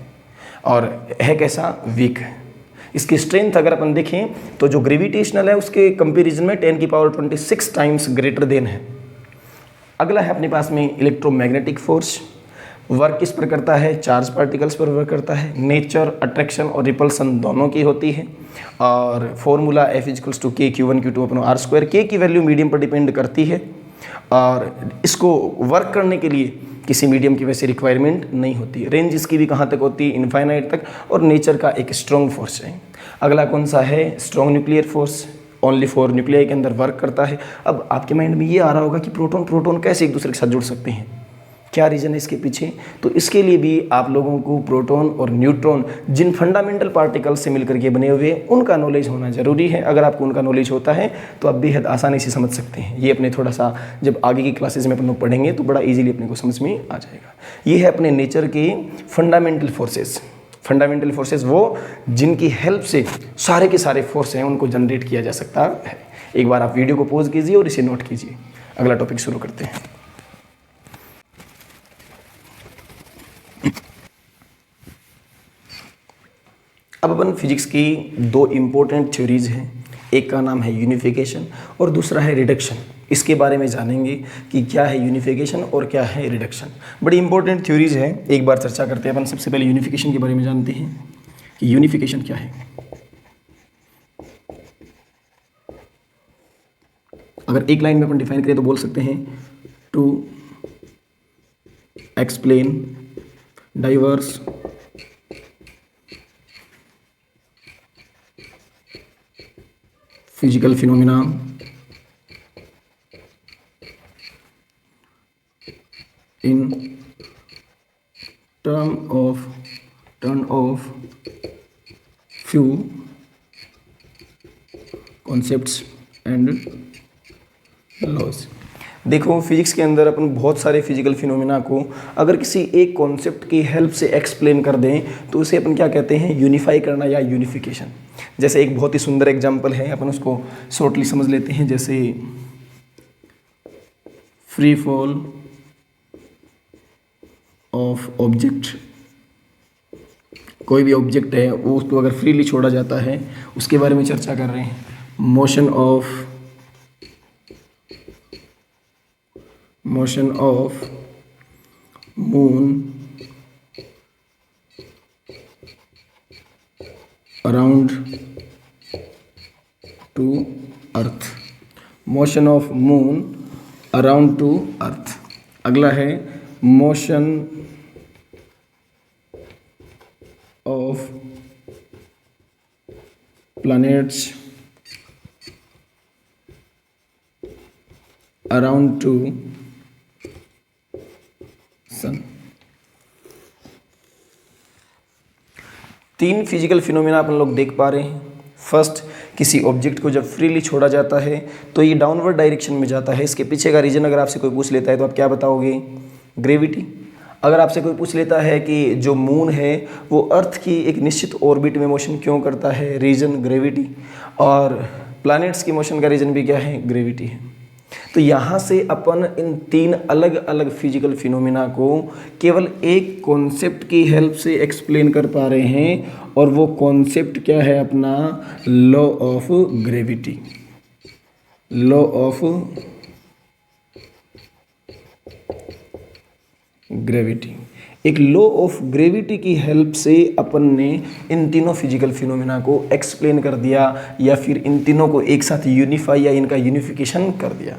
और है कैसा, वीक है। इसकी स्ट्रेंथ अगर अपन देखें तो जो ग्रेविटेशनल है उसके कंपेरिजन में 10⁻26 टाइम्स ग्रेटर देन है। अगला है अपने पास में इलेक्ट्रोमैग्नेटिक फोर्स। वर्क किस पर करता है, चार्ज पार्टिकल्स पर वर्क करता है। नेचर अट्रैक्शन और रिपल्सन दोनों की होती है। और फॉर्मूला F=K Q1 Q2 अपना R²। K की वैल्यू मीडियम पर डिपेंड करती है और इसको वर्क करने के लिए किसी मीडियम की वैसे रिक्वायरमेंट नहीं होती। रेंज इसकी भी कहाँ तक होती है, इनफाइनाइट तक, और नेचर का एक स्ट्रॉन्ग फोर्स है। अगला कौन सा है, strong nuclear force, only 4 nuclei के अंदर वर्क करता है। अब आपके माइंड में ये आ रहा होगा कि प्रोटॉन प्रोटॉन कैसे एक दूसरे के साथ जुड़ सकते हैं, क्या रीज़न है इसके पीछे। तो इसके लिए भी आप लोगों को प्रोटॉन और न्यूट्रॉन जिन फंडामेंटल पार्टिकल से मिलकर के बने हुए उनका नॉलेज होना ज़रूरी है। अगर आपको उनका नॉलेज होता है तो आप बेहद आसानी से समझ सकते हैं। ये अपने थोड़ा सा जब आगे की क्लासेज में अपन लोग पढ़ेंगे तो बड़ा ईजीली अपने को समझ में आ जाएगा। ये है अपने नेचर के फंडामेंटल फोर्सेस। फंडामेंटल फोर्सेस वो जिनकी हेल्प से सारे के सारे फोर्स हैं उनको जनरेट किया जा सकता है। एक बार आप वीडियो को पॉज कीजिए और इसे नोट कीजिए। अगला टॉपिक शुरू करते हैं। अब अपन फिजिक्स की 2 इम्पोर्टेंट थ्योरीज हैं, एक का नाम है यूनिफिकेशन और दूसरा है रिडक्शन। इसके बारे में जानेंगे कि क्या है यूनिफिकेशन और क्या है रिडक्शन। बड़ी इंपॉर्टेंट थ्योरीज है, एक बार चर्चा करते हैं। अपन सबसे पहले यूनिफिकेशन के बारे में जानते हैं कि यूनिफिकेशन क्या है। अगर एक लाइन में अपन डिफाइन करें तो बोल सकते हैं to explain diverse physical phenomena in term of few concepts and laws। देखो फिजिक्स के अंदर अपन बहुत सारे फिजिकल फिनोमिना को अगर किसी एक कॉन्सेप्ट की हेल्प से एक्सप्लेन कर दें तो उसे अपन क्या कहते हैं, यूनिफाई करना या यूनिफिकेशन। जैसे एक बहुत ही सुंदर एग्जांपल है, अपन उसको शॉर्टली समझ लेते हैं। जैसे फ्री फॉल ऑफ ऑब्जेक्ट, कोई भी ऑब्जेक्ट है वो उसको अगर फ्रीली छोड़ा जाता है उसके बारे में चर्चा कर रहे हैं। Motion of moon around to earth, motion of moon around to earth. अगला है motion of planets around to sun. 3 physical phenomena अपन लोग देख पा रहे हैं। फर्स्ट, किसी ऑब्जेक्ट को जब फ्रीली छोड़ा जाता है तो ये डाउनवर्ड डायरेक्शन में जाता है। इसके पीछे का रीजन अगर आपसे कोई पूछ लेता है तो आप क्या बताओगे, ग्रेविटी। अगर आपसे कोई पूछ लेता है कि जो मून है वो अर्थ की एक निश्चित ऑर्बिट में मोशन क्यों करता है, रीजन ग्रेविटी। और प्लैनेट्स की मोशन का रीजन भी क्या है, ग्रेविटी है। तो यहाँ से अपन इन 3 अलग अलग फिजिकल फिनोमिना को केवल एक कॉन्सेप्ट की हेल्प से एक्सप्लेन कर पा रहे हैं और वो कॉन्सेप्ट क्या है अपना, law of gravity. Law of gravity, एक लॉ ऑफ ग्रेविटी की हेल्प से अपन ने इन तीनों फिजिकल फिनोमिना को एक्सप्लेन कर दिया या फिर इन तीनों को एक साथ यूनिफाई या इनका यूनिफिकेशन कर दिया।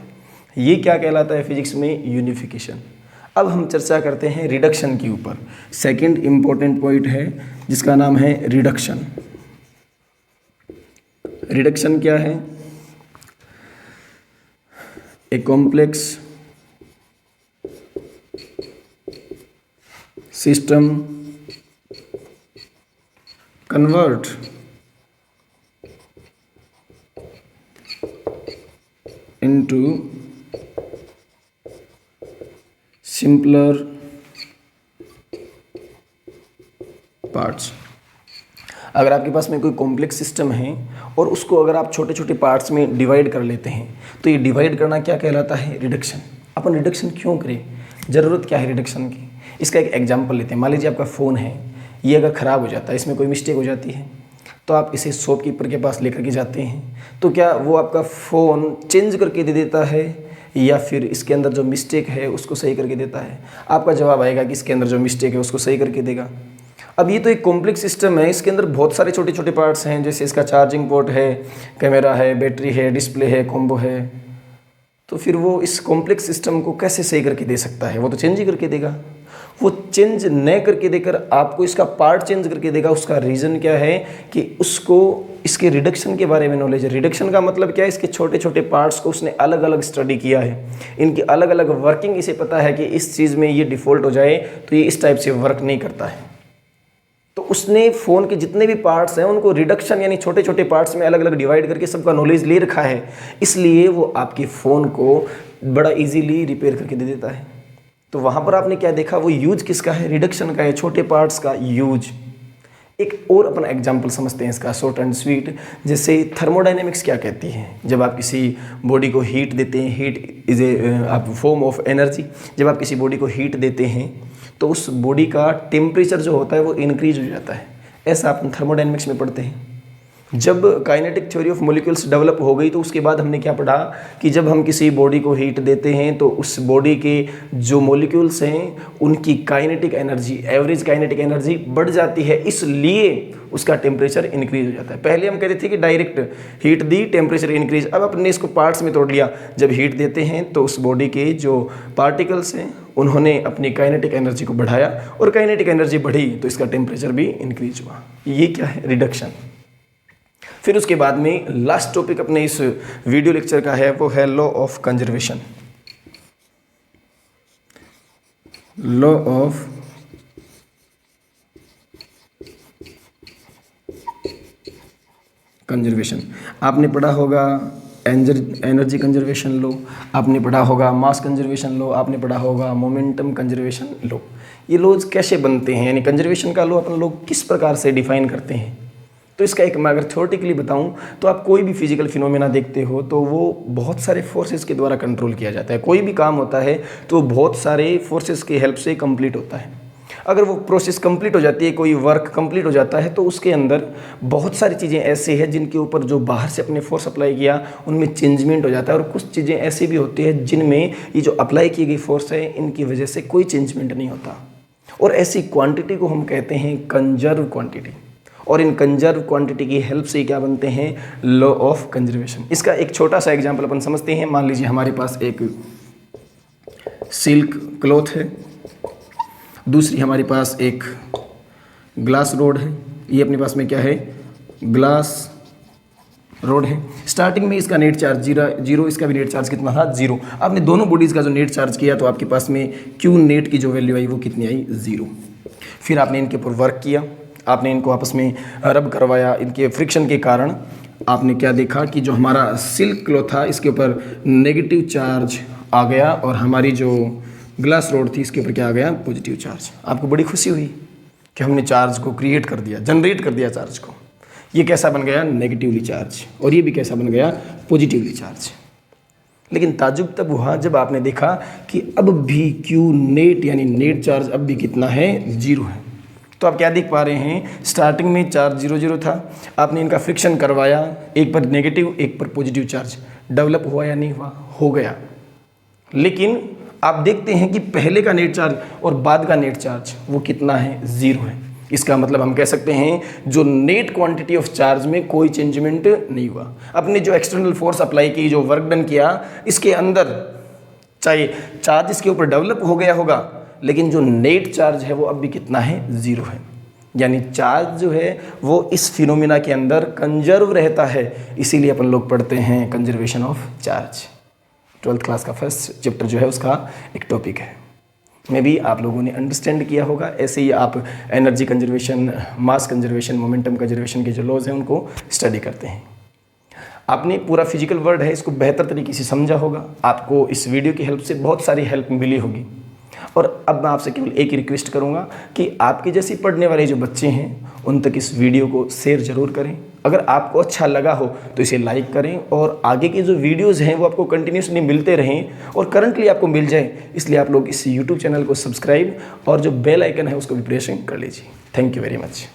ये क्या कहलाता है फिजिक्स में, यूनिफिकेशन। अब हम चर्चा करते हैं रिडक्शन के ऊपर। सेकंड इंपॉर्टेंट पॉइंट है जिसका नाम है रिडक्शन। रिडक्शन क्या है, a complex system convert into simpler parts। अगर आपके पास में कोई कॉम्प्लेक्स सिस्टम है और उसको अगर आप छोटे छोटे पार्ट्स में डिवाइड कर लेते हैं तो ये डिवाइड करना क्या कहलाता है, रिडक्शन। अपन रिडक्शन क्यों करें, ज़रूरत क्या है रिडक्शन की, इसका एक एग्जांपल लेते हैं। मान लीजिए आपका फ़ोन है, ये अगर ख़राब हो जाता है, इसमें कोई मिस्टेक हो जाती है, तो आप इसे शॉपकीपर के पास लेकर के जाते हैं, तो क्या वो आपका फ़ोन चेंज करके दे देता है या फिर इसके अंदर जो मिस्टेक है उसको सही करके देता है? आपका जवाब आएगा कि इसके अंदर जो मिस्टेक है उसको सही करके देगा। अब ये तो एक कॉम्प्लेक्स सिस्टम है, इसके अंदर बहुत सारे छोटे छोटे पार्ट्स हैं, जैसे इसका चार्जिंग पोर्ट है, कैमरा है, बैटरी है, डिस्प्ले है, कॉम्बो है। तो फिर वो इस कॉम्प्लेक्स सिस्टम को कैसे सही करके दे सकता है? वो तो चेंज ही करके देगा। वो चेंज न करके देकर आपको इसका पार्ट चेंज करके देगा। उसका रीज़न क्या है कि उसको इसके रिडक्शन के बारे में नॉलेज है। रिडक्शन का मतलब क्या है? इसके छोटे छोटे पार्ट्स को उसने अलग अलग स्टडी किया है, इनकी अलग अलग वर्किंग इसे पता है कि इस चीज़ में ये डिफ़ॉल्ट हो जाए तो ये इस टाइप से वर्क नहीं करता है। तो उसने फ़ोन के जितने भी पार्ट्स हैं उनको रिडक्शन यानी छोटे छोटे पार्ट्स में अलग अलग डिवाइड करके सबका नॉलेज ले रखा है, इसलिए वो आपके फ़ोन को बड़ा इजीली रिपेयर करके दे देता है। तो वहाँ पर आपने क्या देखा? वो यूज किसका है? रिडक्शन का है, छोटे पार्ट्स का यूज। एक और अपना एग्जाम्पल समझते हैं इसका, शॉर्ट एंड स्वीट। जैसे थर्मोडाइनमिक्स क्या कहती है? जब आप किसी बॉडी को हीट देते हैं, हीट इज़ ए आप फॉर्म ऑफ एनर्जी। जब आप किसी बॉडी को हीट देते हैं तो उस बॉडी का टेम्परेचर जो होता है वो इंक्रीज हो जाता है। ऐसा आप थर्मोडाइनमिक्स में पढ़ते हैं। जब kinetic theory of molecules develop हो गई तो उसके बाद हमने क्या पढ़ा कि जब हम किसी बॉडी को हीट देते हैं तो उस बॉडी के जो मॉलिक्यूल्स हैं उनकी kinetic energy, average kinetic energy बढ़ जाती है, इसलिए उसका टेम्परेचर इंक्रीज हो जाता है। पहले हम कहते थे कि डायरेक्ट हीट दी टेम्परेचर इंक्रीज, अब अपने इसको पार्ट्स में तोड़ लिया। जब हीट देते हैं तो उस बॉडी के जो पार्टिकल्स हैं उन्होंने अपनी काइनेटिक एनर्जी को बढ़ाया और काइनेटिक एनर्जी बढ़ी तो इसका टेम्परेचर भी इंक्रीज हुआ। ये क्या है? रिडक्शन। फिर उसके बाद में लास्ट टॉपिक अपने इस वीडियो लेक्चर का है, वो है law of conservation. Law of conservation आपने पढ़ा होगा। एनर्जी कंजर्वेशन लॉ आपने पढ़ा होगा, मास कंजर्वेशन लॉ आपने पढ़ा होगा, मोमेंटम कंजर्वेशन लॉ। ये लॉज कैसे बनते हैं, यानी कंजर्वेशन का लॉ अपन लोग किस प्रकार से डिफाइन करते हैं? तो इसका एक मैं अगर थ्योरेटिकली बताऊं तो आप कोई भी फिजिकल फिनोमेना देखते हो तो वो बहुत सारे फोर्सेस के द्वारा कंट्रोल किया जाता है। कोई भी काम होता है तो बहुत सारे फोर्सेस की हेल्प से कंप्लीट होता है। अगर वो प्रोसेस कंप्लीट हो जाती है, कोई वर्क कंप्लीट हो जाता है, तो उसके अंदर बहुत सारी चीज़ें ऐसी हैं जिनके ऊपर जो बाहर से अपने फोर्स अप्लाई किया उनमें चेंजमेंट हो जाता है, और कुछ चीज़ें ऐसी भी होती है जिनमें ये जो अप्लाई की गई फोर्स है इनकी वजह से कोई चेंजमेंट नहीं होता। और ऐसी क्वांटिटी को हम कहते हैं कंजर्व क्वांटिटी, और इन कंजर्व क्वांटिटी की हेल्प से क्या बनते हैं? Law of conservation. इसका एक छोटा सा एग्जांपल अपन समझते हैं। मान लीजिए हमारे पास एक सिल्क क्लॉथ है, दूसरी हमारे पास एक ग्लास रोड है। ये अपने पास में क्या है? ग्लास रोड है। स्टार्टिंग में इसका नेट चार्ज जीरो, इसका भी नेट चार्ज कितना था? 0। आपने दोनों बॉडीज़ का जो नेट चार्ज किया तो आपके पास में क्यू नेट की जो वैल्यू आई वो कितनी आई? 0। फिर आपने इनके ऊपर वर्क किया, आपने इनको आपस में रब करवाया, इनके फ्रिक्शन के कारण आपने क्या देखा कि जो हमारा सिल्क क्लॉथ था इसके ऊपर नेगेटिव चार्ज आ गया, और हमारी जो ग्लास रोड थी इसके ऊपर क्या आ गया? Positive charge. आपको बड़ी खुशी हुई कि हमने चार्ज को क्रिएट कर दिया, जनरेट कर दिया चार्ज को। ये कैसा बन गया? Negatively charge. और ये भी कैसा बन गया? Positively charge. लेकिन ताजुब तब हुआ जब आपने देखा कि अब भी क्यू नेट यानी नेट चार्ज अब भी कितना है? 0 है। तो आप क्या देख पा रहे हैं? स्टार्टिंग में चार्ज 0 0 था, आपने इनका फ्रिक्शन करवाया, एक पर नेगेटिव एक पर पॉजिटिव चार्ज डेवलप हुआ या नहीं हुआ? हो गया। लेकिन आप देखते हैं कि पहले का नेट चार्ज और बाद का नेट चार्ज वो कितना है? 0 है। इसका मतलब हम कह सकते हैं जो नेट क्वांटिटी ऑफ चार्ज में कोई चेंजमेंट नहीं हुआ। अपने जो एक्सटर्नल फोर्स अप्लाई की, जो वर्क डन किया, इसके अंदर चाहे चार्ज इसके ऊपर डेवलप हो गया होगा, लेकिन जो नेट चार्ज है वो अब भी कितना है? 0 है। यानी चार्ज जो है वो इस फिनोमिना के अंदर कंजर्व रहता है, इसीलिए अपन लोग पढ़ते हैं conservation of charge. 12th class का फर्स्ट चैप्टर जो है उसका एक टॉपिक है। मे भी आप लोगों ने अंडरस्टैंड किया होगा। ऐसे ही आप energy conservation, mass conservation, momentum conservation के जो लॉज हैं उनको स्टडी करते हैं। आपने पूरा फिजिकल वर्ल्ड है इसको बेहतर तरीके से समझा होगा। आपको इस वीडियो की हेल्प से बहुत सारी हेल्प मिली होगी। और अब मैं आपसे केवल एक ही रिक्वेस्ट करूंगा कि आपके जैसे पढ़ने वाले जो बच्चे हैं उन तक इस वीडियो को शेयर ज़रूर करें, अगर आपको अच्छा लगा हो तो इसे लाइक करें और आगे की जो वीडियोस हैं वो आपको कंटिन्यूसली मिलते रहें और करंटली आपको मिल जाए, इसलिए आप लोग इस यूट्यूब चैनल को सब्सक्राइब और जो बेल आइकन है उसको भी प्रेस कर लीजिए। Thank you very much.